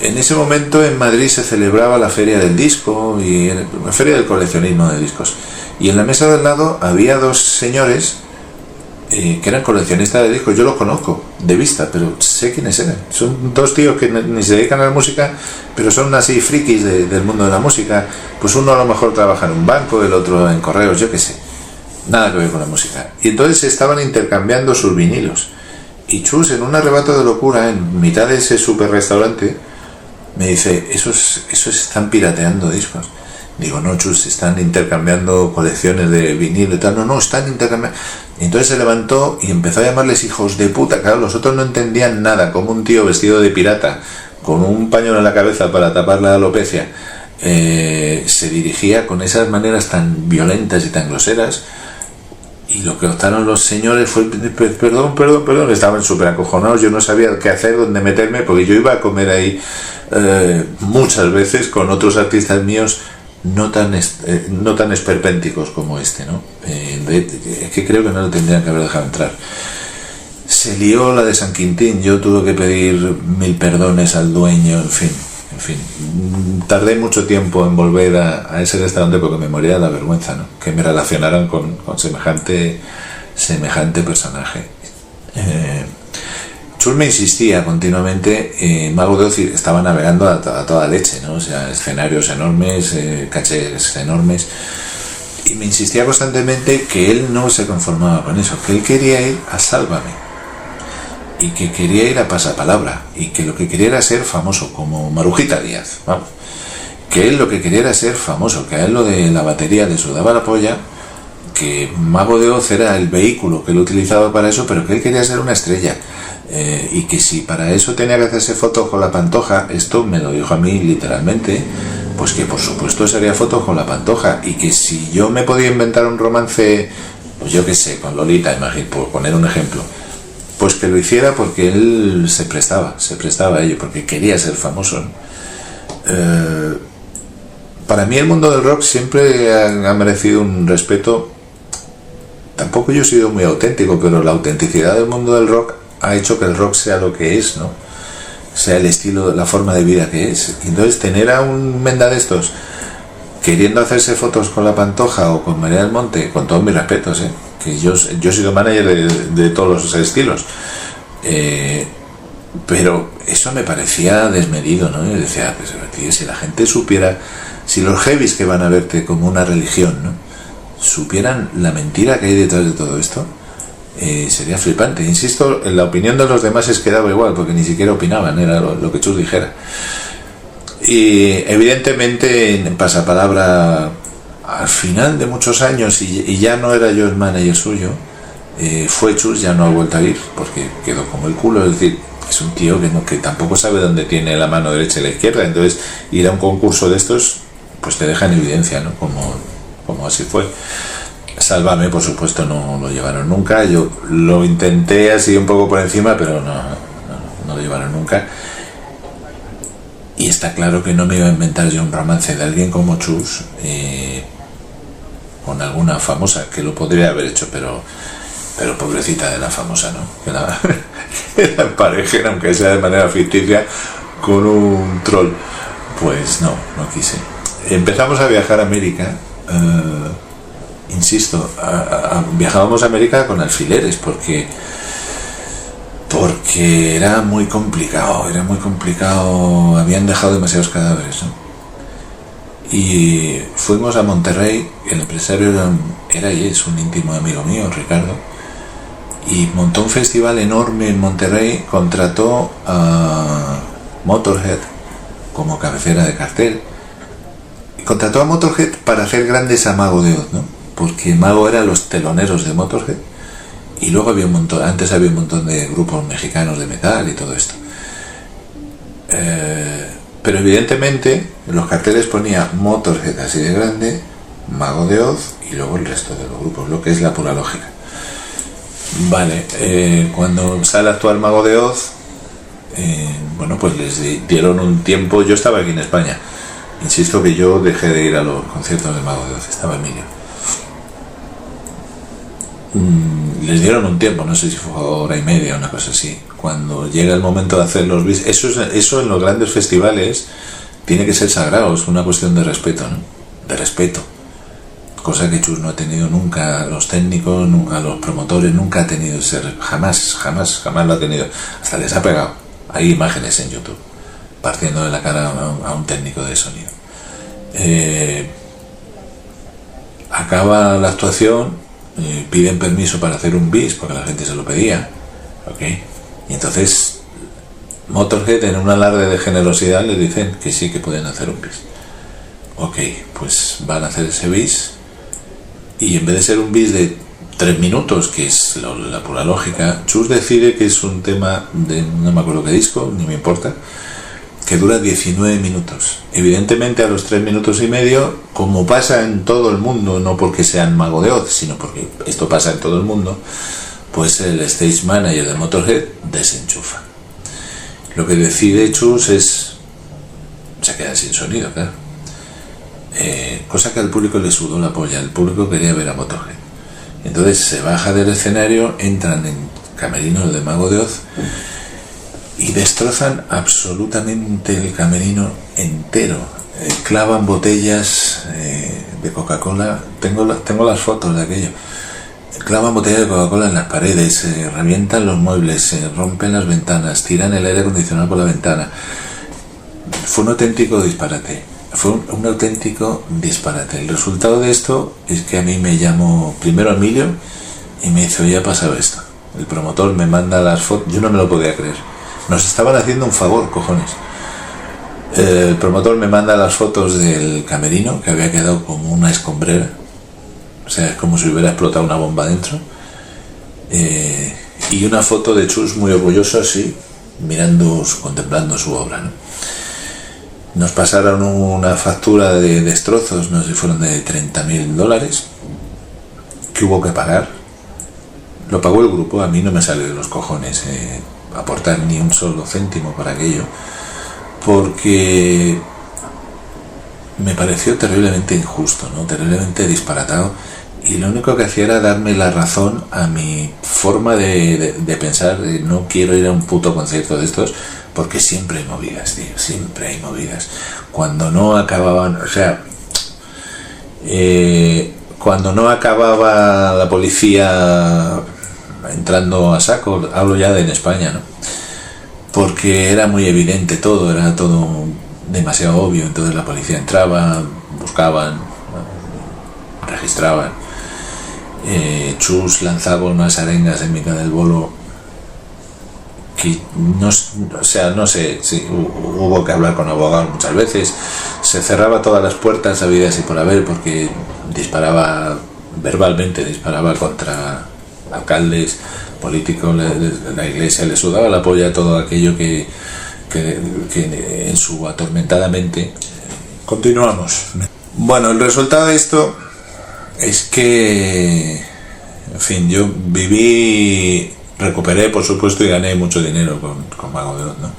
En ese momento en Madrid se celebraba la Feria del Disco y la Feria del Coleccionismo de Discos, y en la mesa de al lado había dos señores que eran coleccionistas de discos. Yo los conozco de vista, pero sé quiénes eran. Son dos tíos que ni se dedican a la música, pero son así frikis del mundo de la música. Pues uno a lo mejor trabaja en un banco, el otro en correos, yo qué sé, nada que ver con la música. Y entonces estaban intercambiando sus vinilos, y Chus, en un arrebato de locura, en mitad de ese super restaurante, me dice, esos están pirateando discos. Digo, no, Chus, están intercambiando colecciones de vinilo y tal. No, están intercambiando. Y entonces se levantó y empezó a llamarles hijos de puta. Claro, los otros no entendían nada, como un tío vestido de pirata, con un pañuelo en la cabeza para tapar la alopecia, se dirigía con esas maneras tan violentas y tan groseras. Y lo que optaron los señores fue, perdón, estaban súper acojonados. Yo no sabía qué hacer, dónde meterme, porque yo iba a comer ahí muchas veces con otros artistas míos no tan esperpénticos como este, ¿no? Es que creo que no lo tendrían que haber dejado entrar. Se lió la de San Quintín, yo tuve que pedir 1000 perdones al dueño, en fin. Tardé mucho tiempo en volver a ese restaurante porque me moría de la vergüenza, ¿no? Que me relacionaran con semejante personaje. Chus me insistía continuamente, Mago de Oz estaba navegando a toda leche, ¿no? O sea, escenarios enormes, cachés enormes, y me insistía constantemente que él no se conformaba con eso, que él quería ir a Sálvame, y que quería ir a Pasapalabra, y que lo que quería era ser famoso, como Marujita Díaz, vamos. Que él lo que quería era ser famoso, que a él lo de la batería le sudaba la polla, que Mago de Oz era el vehículo que él utilizaba para eso, pero que él quería ser una estrella. Y que si para eso tenía que hacerse fotos con la Pantoja, esto me lo dijo a mí literalmente, pues que por supuesto sería fotos con la Pantoja, y que si yo me podía inventar un romance, pues yo qué sé, con Lolita, imagínate, por poner un ejemplo, pues que lo hiciera porque él se prestaba a ello, porque quería ser famoso, ¿no? Para mí el mundo del rock siempre ha merecido un respeto. Tampoco yo he sido muy auténtico, pero la autenticidad del mundo del rock ha hecho que el rock sea lo que es, ¿no? Sea el estilo, la forma de vida que es. Y entonces tener a un menda de estos queriendo hacerse fotos con la Pantoja o con María del Monte, con todos mis respetos, que yo he sido manager de todos los estilos, pero eso me parecía desmedido, ¿no? Y decía, pues, tío, si la gente supiera, si los heavies que van a verte como una religión, ¿no?, supieran la mentira que hay detrás de todo esto, sería flipante. Insisto, en la opinión de los demás es que daba igual, porque ni siquiera opinaban, era lo que Chus dijera. Y evidentemente en pasapalabra, al final de muchos años, y ya no era yo el manager suyo, fue Chus, ya no ha vuelto a ir porque quedó como el culo. Es decir, es un tío que tampoco sabe dónde tiene la mano derecha y la izquierda, entonces ir a un concurso de estos pues te deja en evidencia, ¿no? Como así fue. Sálvame, por supuesto, no lo llevaron nunca. Yo lo intenté así un poco por encima, pero no lo llevaron nunca. Y está claro que no me iba a inventar yo un romance de alguien como Chus con alguna famosa, que lo podría haber hecho, pero pobrecita de la famosa, ¿no? Que la emparejera, aunque sea de manera ficticia, con un troll. Pues no quise. Empezamos a viajar a América. Insisto, viajábamos a América con alfileres porque era muy complicado, habían dejado demasiados cadáveres, ¿no? Y fuimos a Monterrey. El empresario era y es un íntimo amigo mío, Ricardo, y montó un festival enorme en Monterrey, contrató a Motorhead como cabecera de cartel, y contrató a Motorhead para hacer grandes a Mago de Oz, ¿no? Porque Mago era los teloneros de Motorhead, y luego antes había un montón de grupos mexicanos de metal y todo esto, pero evidentemente en los carteles ponía Motorhead así de grande, Mago de Oz y luego el resto de los grupos, lo que es la pura lógica. Vale, cuando sale a actuar Mago de Oz, bueno, pues les dieron un tiempo. Yo estaba aquí en España, insisto que yo dejé de ir a los conciertos de Mago de Oz, estaba Emilio. Les dieron un tiempo, no sé si fue hora y media o una cosa así. Cuando llega el momento de hacer los bis, eso en los grandes festivales tiene que ser sagrado, es una cuestión de respeto, ¿no? De respeto, cosa que Chus no ha tenido nunca. Los técnicos, a los promotores nunca ha tenido ese, jamás lo ha tenido. Hasta les ha pegado. Hay imágenes en YouTube partiendo de la cara a un técnico de sonido. Acaba la actuación, piden permiso para hacer un bis porque la gente se lo pedía, ¿okay? Y entonces Motorhead, en un alarde de generosidad, les dicen que sí, que pueden hacer un bis. Ok, pues van a hacer ese bis, y en vez de ser un bis de 3 minutos, que es la pura lógica, Chus decide que es un tema de no me acuerdo qué disco, ni me importa, que dura 19 minutos. Evidentemente a los 3 minutos y medio, como pasa en todo el mundo, no porque sean Mago de Oz, sino porque esto pasa en todo el mundo, pues el stage manager de Motorhead desenchufa. Lo que decide Chus se queda sin sonido, claro. Cosa que al público le sudó la polla. El público quería ver a Motorhead. Entonces se baja del escenario, entran en camerinos de Mago de Oz y destrozan absolutamente el camerino entero. Clavan botellas de Coca-Cola. Tengo las fotos de aquello. Clavan botellas de Coca-Cola en las paredes, revientan los muebles, rompen las ventanas, tiran el aire acondicionado por la ventana. Fue un auténtico disparate. El resultado de esto es que a mí me llamó primero Emilio y me dice: oye, ha pasado esto. El promotor me manda las fotos. Yo no me lo podía creer. Nos estaban haciendo un favor, cojones. El promotor me manda las fotos del camerino, que había quedado como una escombrera. O sea, es como si hubiera explotado una bomba dentro. Y una foto de Chus muy orgulloso así, contemplando su obra, ¿no? Nos pasaron una factura de destrozos, no sé si fueron de $30,000, que hubo que pagar. lo pagó el grupo, a mí no me sale de los cojones aportar ni un solo céntimo para aquello, porque me pareció terriblemente injusto, ¿no? Terriblemente disparatado, y lo único que hacía era darme la razón a mi forma de pensar. No quiero ir a un puto concierto de estos porque siempre hay movidas, tío, siempre hay movidas. Cuando no acababan, o sea, cuando no acababa la policía entrando a saco, hablo ya de en España, ¿no? Porque era muy evidente todo, era todo demasiado obvio. Entonces la policía entraba, buscaban, registraban. Chus lanzaba unas arengas en mitad del bolo que no, o sea, no sé, sí, hubo que hablar con abogados muchas veces. Se cerraba todas las puertas habidas y por haber, porque disparaba verbalmente, disparaba contra alcaldes, políticos. La iglesia le sudaba la polla a todo aquello que en su atormentada mente. Continuamos. Bueno, el resultado de esto es que, en fin, yo recuperé, por supuesto, y gané mucho dinero con Mago de Oz, ¿no?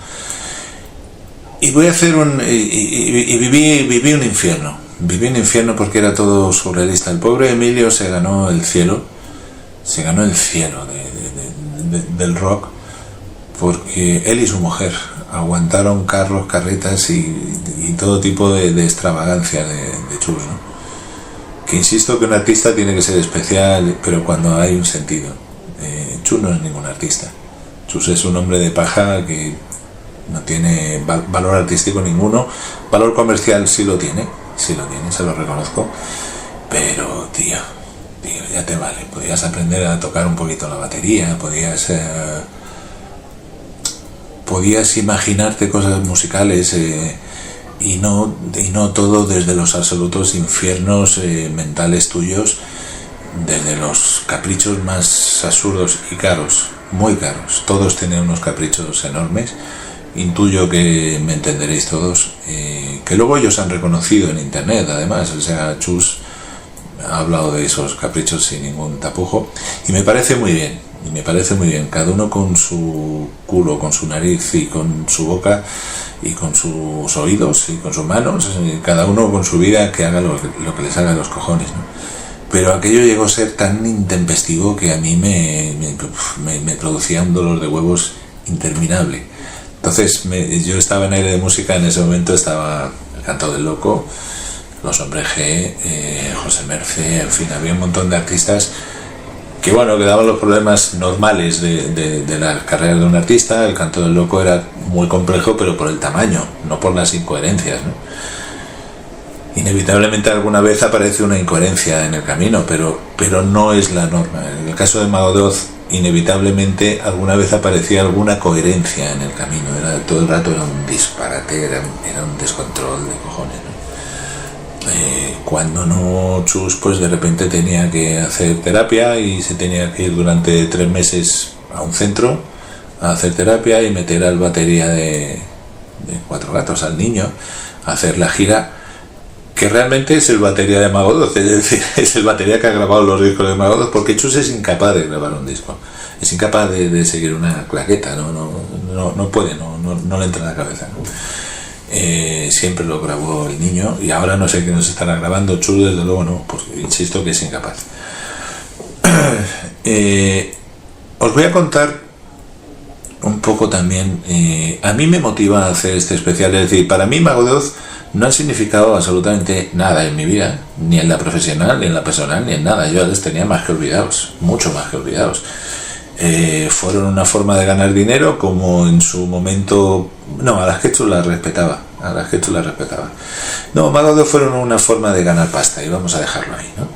Y voy a hacer viví un infierno. Viví un infierno porque era todo surrealista. El pobre Emilio se ganó el cielo del rock, porque él y su mujer aguantaron carros, carretas y todo tipo de extravagancia de Chus, ¿no? Que insisto que un artista tiene que ser especial, pero cuando hay un sentido. Chus no es ningún artista. Chus es un hombre de paja que no tiene valor artístico ninguno. Valor comercial sí lo tiene, se lo reconozco. Pero, tío, ya te vale. Podías aprender a tocar un poquito la batería, podías imaginarte cosas musicales, y no todo desde los absolutos infiernos mentales tuyos, desde los caprichos más absurdos y caros, muy caros. Todos tienen unos caprichos enormes, intuyo que me entenderéis todos, que luego ellos han reconocido en internet, además. O sea, Chus ha hablado de esos caprichos sin ningún tapujo, y me parece muy bien, cada uno con su culo, con su nariz y con su boca y con sus oídos y con sus manos, cada uno con su vida, que haga lo que les haga los cojones, ¿no? Pero aquello llegó a ser tan intempestivo que a mí me producía un dolor de huevos interminable. Entonces yo estaba en Aire de Música, en ese momento estaba El Canto del Loco, Los Hombres G, José Mercé, en fin, había un montón de artistas que, bueno, que daban los problemas normales de la carrera de un artista. El Canto del Loco era muy complejo, pero por el tamaño, no por las incoherencias, ¿no? Inevitablemente alguna vez aparece una incoherencia en el camino, pero no es la norma. En el caso de Mago de Oz, inevitablemente alguna vez aparecía alguna coherencia en el camino. Todo el rato era un disparate, era un descontrol de cojones, ¿no? Cuando no, Chus pues de repente tenía que hacer terapia y se tenía que ir durante 3 meses a un centro a hacer terapia y meter al batería de Cuatro Gatos, al Niño, a hacer la gira, que realmente es el batería de Mago de Oz, es decir, es el batería que ha grabado los discos de Mago de Oz, porque Chus es incapaz de grabar un disco, es incapaz de seguir una claqueta, no puede, no le entra en la cabeza, ¿no? Siempre lo grabó el Niño, y ahora no sé qué nos estará grabando. Chus desde luego no, pues insisto que es incapaz. Os voy a contar un poco también, a mí me motiva a hacer este especial, es decir, para mí Mago de Oz no ha significado absolutamente nada en mi vida, ni en la profesional, ni en la personal, ni en nada. Yo les tenía más que olvidados, mucho más que olvidados. Fueron una forma de ganar dinero, como en su momento. No, a las que Chus las respetaba. No, Mago de Oz fueron una forma de ganar pasta, y vamos a dejarlo ahí, ¿no?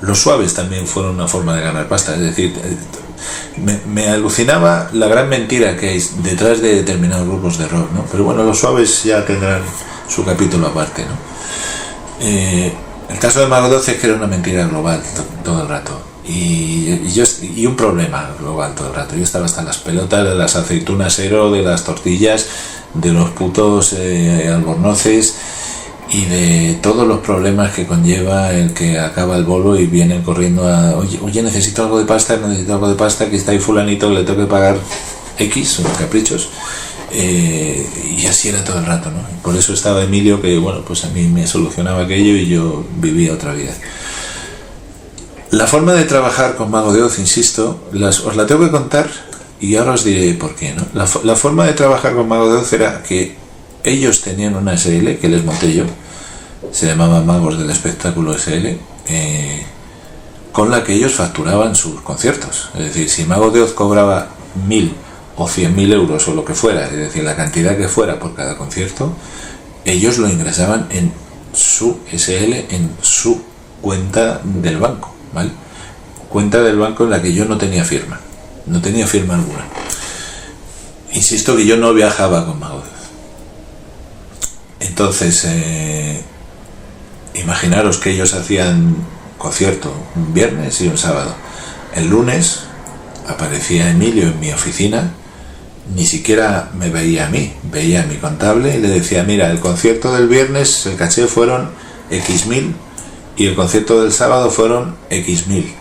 Los Suaves también fueron una forma de ganar pasta, es decir, me alucinaba la gran mentira que hay detrás de determinados grupos de rock, ¿no? Pero bueno, los Suaves ya tendrán su capítulo aparte, ¿no? El caso de Mago de Oz es que era una mentira global todo el rato. Y un problema global todo el rato. Yo estaba hasta las pelotas de las aceitunas Ero, de las tortillas, de los putos albornoces, y de todos los problemas que conlleva el que acaba el bolo y vienen corriendo a oye, necesito algo de pasta, que está ahí fulanito, le tengo que pagar X, unos caprichos, y así era todo el rato, ¿no? Por eso estaba Emilio, que bueno, pues a mí me solucionaba aquello y yo vivía otra vida. La forma de trabajar con Mago de Oz, insisto, os la tengo que contar y ahora os diré por qué, ¿no? La forma de trabajar con Mago de Oz era que ellos tenían una SL que les monté yo, se llamaba Magos del Espectáculo SL, con la que ellos facturaban sus conciertos. Es decir, si Mago de Oz cobraba 1.000 o 100.000 euros o lo que fuera, es decir, la cantidad que fuera por cada concierto, ellos lo ingresaban en su SL, en su cuenta del banco, ¿vale? Cuenta del banco en la que yo no tenía firma alguna. Insisto que yo no viajaba con Mago de Oz. Entonces, imaginaros que ellos hacían concierto un viernes y un sábado. El lunes aparecía Emilio en mi oficina, ni siquiera me veía a mí, veía a mi contable y le decía, mira, el concierto del viernes, el caché fueron X mil y el concierto del sábado fueron X mil.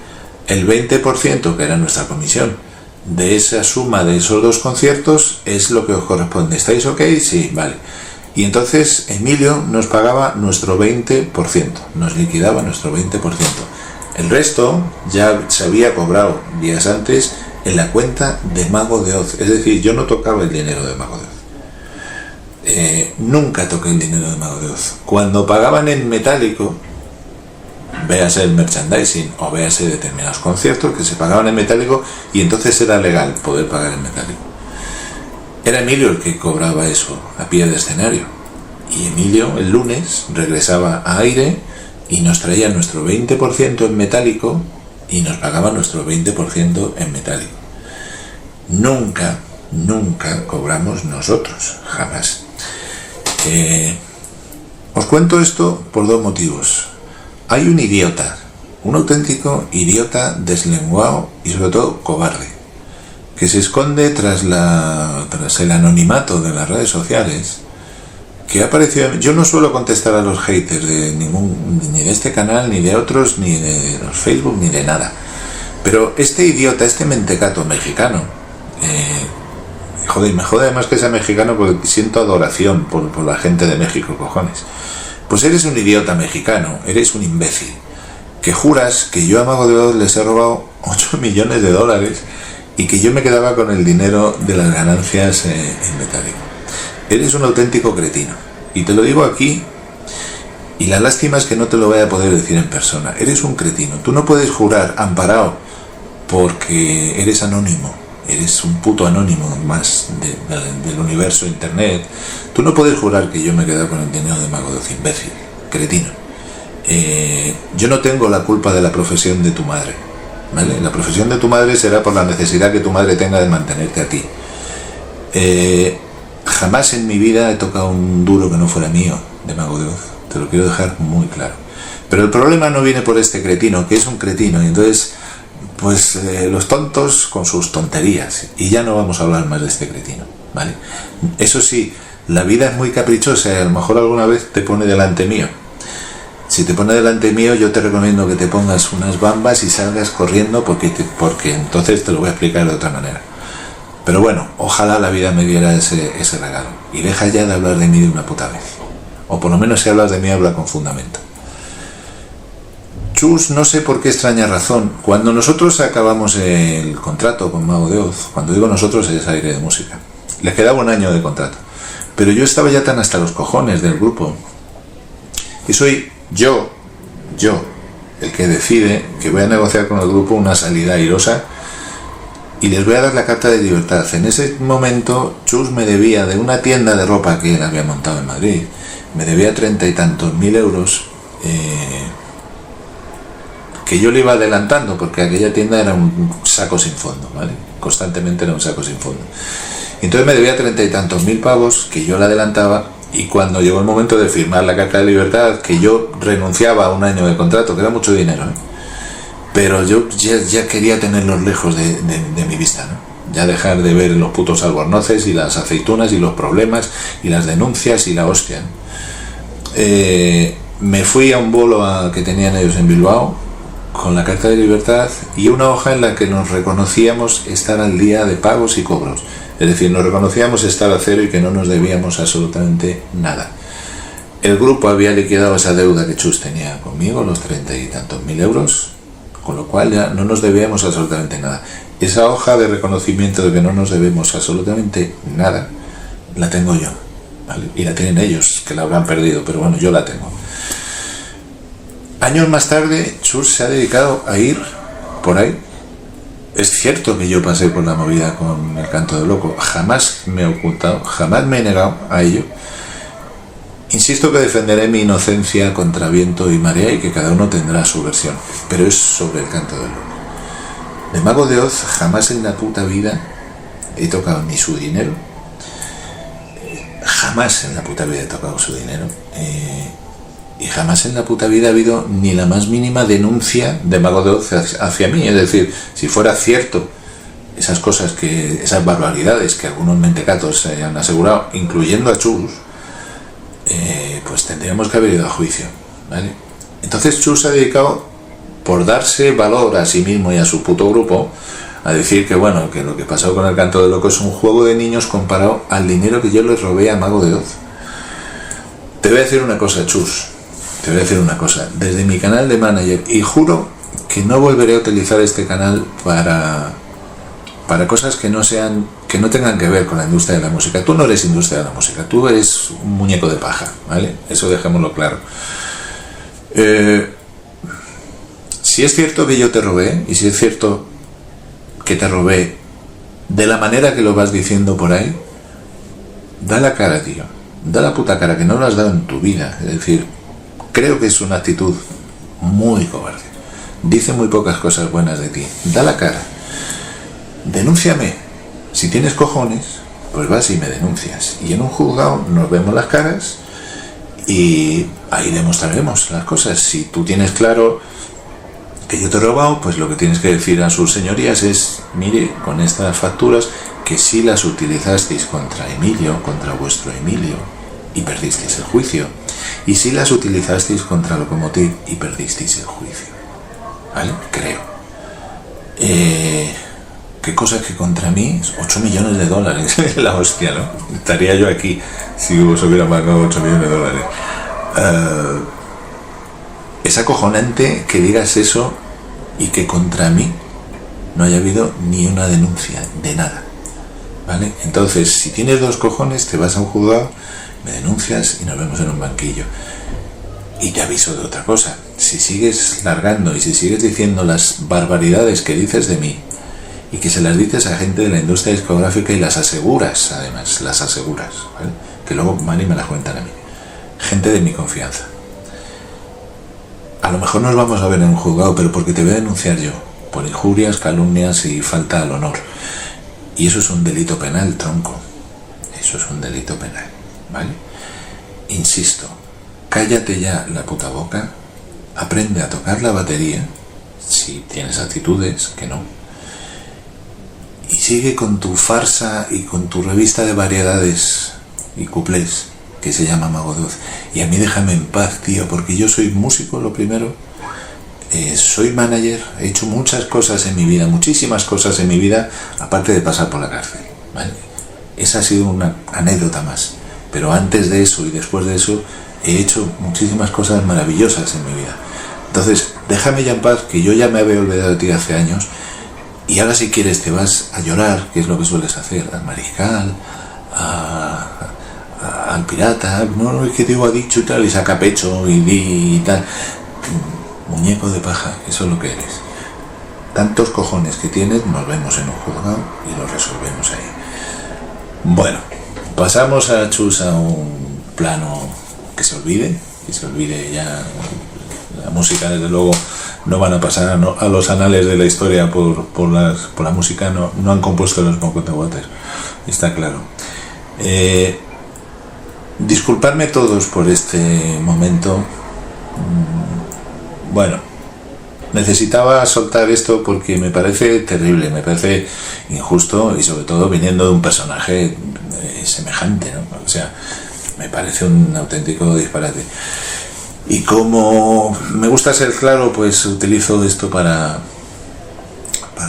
El 20%, que era nuestra comisión, de esa suma de esos dos conciertos es lo que os corresponde. ¿Estáis ok? Sí, vale. Y entonces Emilio nos pagaba nuestro 20%, nos liquidaba nuestro 20%. El resto ya se había cobrado días antes en la cuenta de Mago de Oz. Es decir, yo no tocaba el dinero de Mago de Oz. Nunca toqué el dinero de Mago de Oz. Cuando pagaban en metálico, véase el merchandising o véase determinados conciertos que se pagaban en metálico y entonces era legal poder pagar en metálico. Era Emilio el que cobraba eso a pie de escenario. Y Emilio el lunes regresaba a aire y nos traía nuestro 20% en metálico y nos pagaba nuestro 20% en metálico. Nunca cobramos nosotros, jamás. Os cuento esto por dos motivos. Hay un idiota, un auténtico idiota deslenguado y sobre todo cobarde, que se esconde tras el anonimato de las redes sociales, que ha aparecido. Yo no suelo contestar a los haters ni de este canal, ni de otros, ni de los Facebook, ni de nada. Pero este idiota, este mentecato mexicano, me jode además que sea mexicano porque siento adoración por la gente de México, cojones. Pues eres un idiota mexicano, eres un imbécil, que juras que yo a Mago de Oz les he robado 8 millones de dólares y que yo me quedaba con el dinero de las ganancias en metálico. Eres un auténtico cretino. Y te lo digo aquí, y la lástima es que no te lo voy a poder decir en persona. Eres un cretino. Tú no puedes jurar amparado porque eres anónimo. Eres un puto anónimo más del universo internet. Tú no puedes jurar que yo me he quedado con el dinero de Mago de Oz, imbécil, cretino. Yo no tengo la culpa de la profesión de tu madre, ¿vale? La profesión de tu madre será por la necesidad que tu madre tenga de mantenerte a ti. Jamás en mi vida he tocado un duro que no fuera mío de Mago de Oz. Te lo quiero dejar muy claro. Pero el problema no viene por este cretino, que es un cretino, y entonces pues los tontos con sus tonterías, y ya no vamos a hablar más de este cretino, ¿vale? Eso sí, la vida es muy caprichosa y a lo mejor alguna vez te pone delante mío. Si te pone delante mío, yo te recomiendo que te pongas unas bambas y salgas corriendo porque entonces te lo voy a explicar de otra manera. Pero bueno, ojalá la vida me diera ese regalo. Y deja ya de hablar de mí de una puta vez. O por lo menos si hablas de mí, habla con fundamento. Chus, no sé por qué extraña razón, cuando nosotros acabamos el contrato con Mago de Oz, cuando digo nosotros es Aire de Música, les quedaba un año de contrato, pero yo estaba ya tan hasta los cojones del grupo, y soy yo, el que decide que voy a negociar con el grupo una salida airosa, y les voy a dar la carta de libertad. En ese momento, Chus me debía de una tienda de ropa que él había montado en Madrid, me debía 30 y tantos mil euros, que yo le iba adelantando porque aquella tienda era un saco sin fondo, ¿vale? Constantemente era un saco sin fondo. Entonces me debía 30 y tantos mil pavos que yo le adelantaba, y cuando llegó el momento de firmar la carta de libertad, que yo renunciaba a un año de contrato, que era mucho dinero, pero yo ya quería tenerlos lejos de mi vista, ¿no? Ya dejar de ver los putos albornoces y las aceitunas y los problemas y las denuncias y la hostia, ¿no? me fui a un bolo que tenían ellos en Bilbao con la Carta de Libertad y una hoja en la que nos reconocíamos estar al día de pagos y cobros. Es decir, nos reconocíamos estar a cero y que no nos debíamos absolutamente nada. El grupo había liquidado esa deuda que Chus tenía conmigo, los 30 y tantos mil euros, con lo cual ya no nos debíamos absolutamente nada. Esa hoja de reconocimiento de que no nos debemos absolutamente nada, la tengo yo, ¿vale? Y la tienen ellos, que la habrán perdido, pero bueno, yo la tengo. Años más tarde, Chus se ha dedicado a ir por ahí. Es cierto que yo pasé por la movida con el Canto del Loco, jamás me he ocultado, jamás me he negado a ello. Insisto que defenderé mi inocencia contra viento y marea y que cada uno tendrá su versión, pero es sobre el Canto del Loco. De Mago de Oz jamás en la puta vida he tocado ni su dinero, jamás en la puta vida he tocado su dinero, y jamás en la puta vida ha habido ni la más mínima denuncia de Mago de Oz hacia mí. Es decir, si fuera cierto esas cosas, esas barbaridades que algunos mentecatos se han asegurado, incluyendo a Chus, pues tendríamos que haber ido a juicio, ¿vale? Entonces Chus se ha dedicado, por darse valor a sí mismo y a su puto grupo, a decir que bueno, que lo que pasó con el Canto del Loco es un juego de niños comparado al dinero que yo les robé a Mago de Oz. Te voy a decir una cosa, Chus, te voy a decir una cosa, desde mi canal de manager, y juro que no volveré a utilizar este canal para cosas que no tengan que ver con la industria de la música. Tú no eres industria de la música, tú eres un muñeco de paja, ¿vale? Eso dejémoslo claro. Si es cierto que yo te robé, y si es cierto que te robé de la manera que lo vas diciendo por ahí, da la cara, tío, da la puta cara, que no lo has dado en tu vida. Es decir, creo que es una actitud muy cobarde, dice muy pocas cosas buenas de ti. Da la cara, denúnciame, si tienes cojones, pues vas y me denuncias, y en un juzgado nos vemos las caras y ahí demostraremos las cosas. Si tú tienes claro que yo te he robado, pues lo que tienes que decir a sus señorías es: mire, con estas facturas, que sí las utilizasteis contra Emilio, contra vuestro Emilio, y perdisteis el juicio, y sí las utilizasteis contra Locomotiv y perdisteis el juicio, ¿vale? Creo. Qué cosa que contra mí, 8 millones de dólares, la hostia, ¿no? Estaría yo aquí si os hubiera pagado 8 millones de dólares. Es acojonante que digas eso y que contra mí no haya habido ni una denuncia de nada, ¿vale? Entonces, si tienes dos cojones, te vas a un juzgado, me denuncias y nos vemos en un banquillo. Y te aviso de otra cosa: si sigues largando y si sigues diciendo las barbaridades que dices de mí, y que se las dices a gente de la industria discográfica y las aseguras, además, las aseguras, ¿vale? Que luego van y me las cuentan a mí, gente de mi confianza, a lo mejor nos vamos a ver en un juzgado, pero porque te voy a denunciar yo por injurias, calumnias y falta al honor, y eso es un delito penal, tronco, eso es un delito penal, ¿vale? Insisto, cállate ya la puta boca, aprende a tocar la batería, si tienes actitudes, que no, y sigue con tu farsa y con tu revista de variedades y cuplés que se llama Mago de Oz. Y a mí déjame en paz, tío, porque yo soy músico, lo primero, soy manager, he hecho muchas cosas en mi vida, muchísimas cosas en mi vida, aparte de pasar por la cárcel, ¿vale? Esa ha sido una anécdota más, pero antes de eso y después de eso he hecho muchísimas cosas maravillosas en mi vida. Entonces, déjame ya en paz, que yo ya me había olvidado de ti hace años. Y ahora, si quieres, te vas a llorar, que es lo que sueles hacer, al Mariscal, al Pirata. No, es que Diego ha dicho y tal, y saca pecho y di y tal. Muñeco de paja, eso es lo que eres. Tantos cojones que tienes, nos vemos en un juzgado y lo resolvemos ahí. Bueno, pasamos a Chus a un plano que se olvide ya. La música, desde luego, no van a pasar a los anales de la historia por la música, no han compuesto los Smoke on the Water, está claro. Disculpadme todos por este momento. Bueno, necesitaba soltar esto porque me parece terrible, me parece injusto, y sobre todo viniendo de un personaje semejante, ¿no? O sea, me parece un auténtico disparate. Y como me gusta ser claro, pues utilizo esto para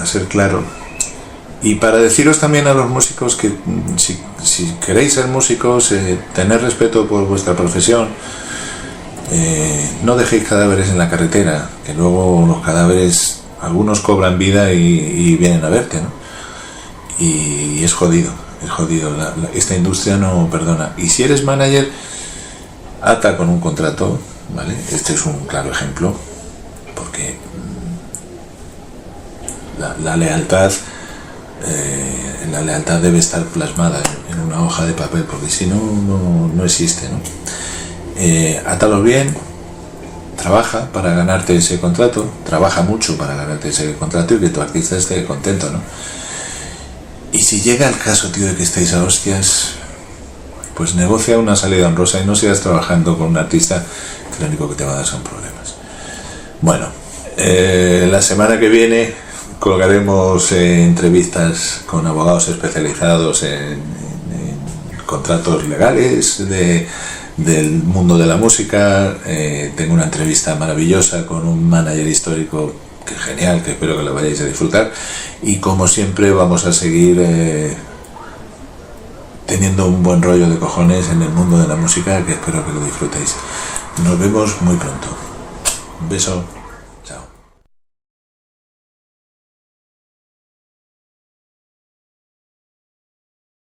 ser claro. Y para deciros también a los músicos que si queréis ser músicos, tener respeto por vuestra profesión, no dejéis cadáveres en la carretera, que luego los cadáveres, algunos cobran vida y vienen a verte, ¿no? Y es jodido, esta industria no perdona. Y si eres manager, ata con un contrato, ¿vale? Este es un claro ejemplo, porque la lealtad debe estar plasmada en una hoja de papel, porque si no, no existe, ¿no? Átalos bien, trabaja para ganarte ese contrato, trabaja mucho para ganarte ese contrato y que tu artista esté contento, ¿no? Y si llega el caso, tío, de que estéis a hostias, pues negocia una salida honrosa y no sigas trabajando con un artista que lo único que te va a dar son problemas. Bueno, la semana que viene colgaremos entrevistas con abogados especializados en contratos legales del mundo de la música. Tengo una entrevista maravillosa con un manager histórico que genial, que espero que la vayáis a disfrutar, y como siempre vamos a seguir teniendo un buen rollo de cojones en el mundo de la música, que espero que lo disfrutéis. Nos vemos muy pronto. Un beso.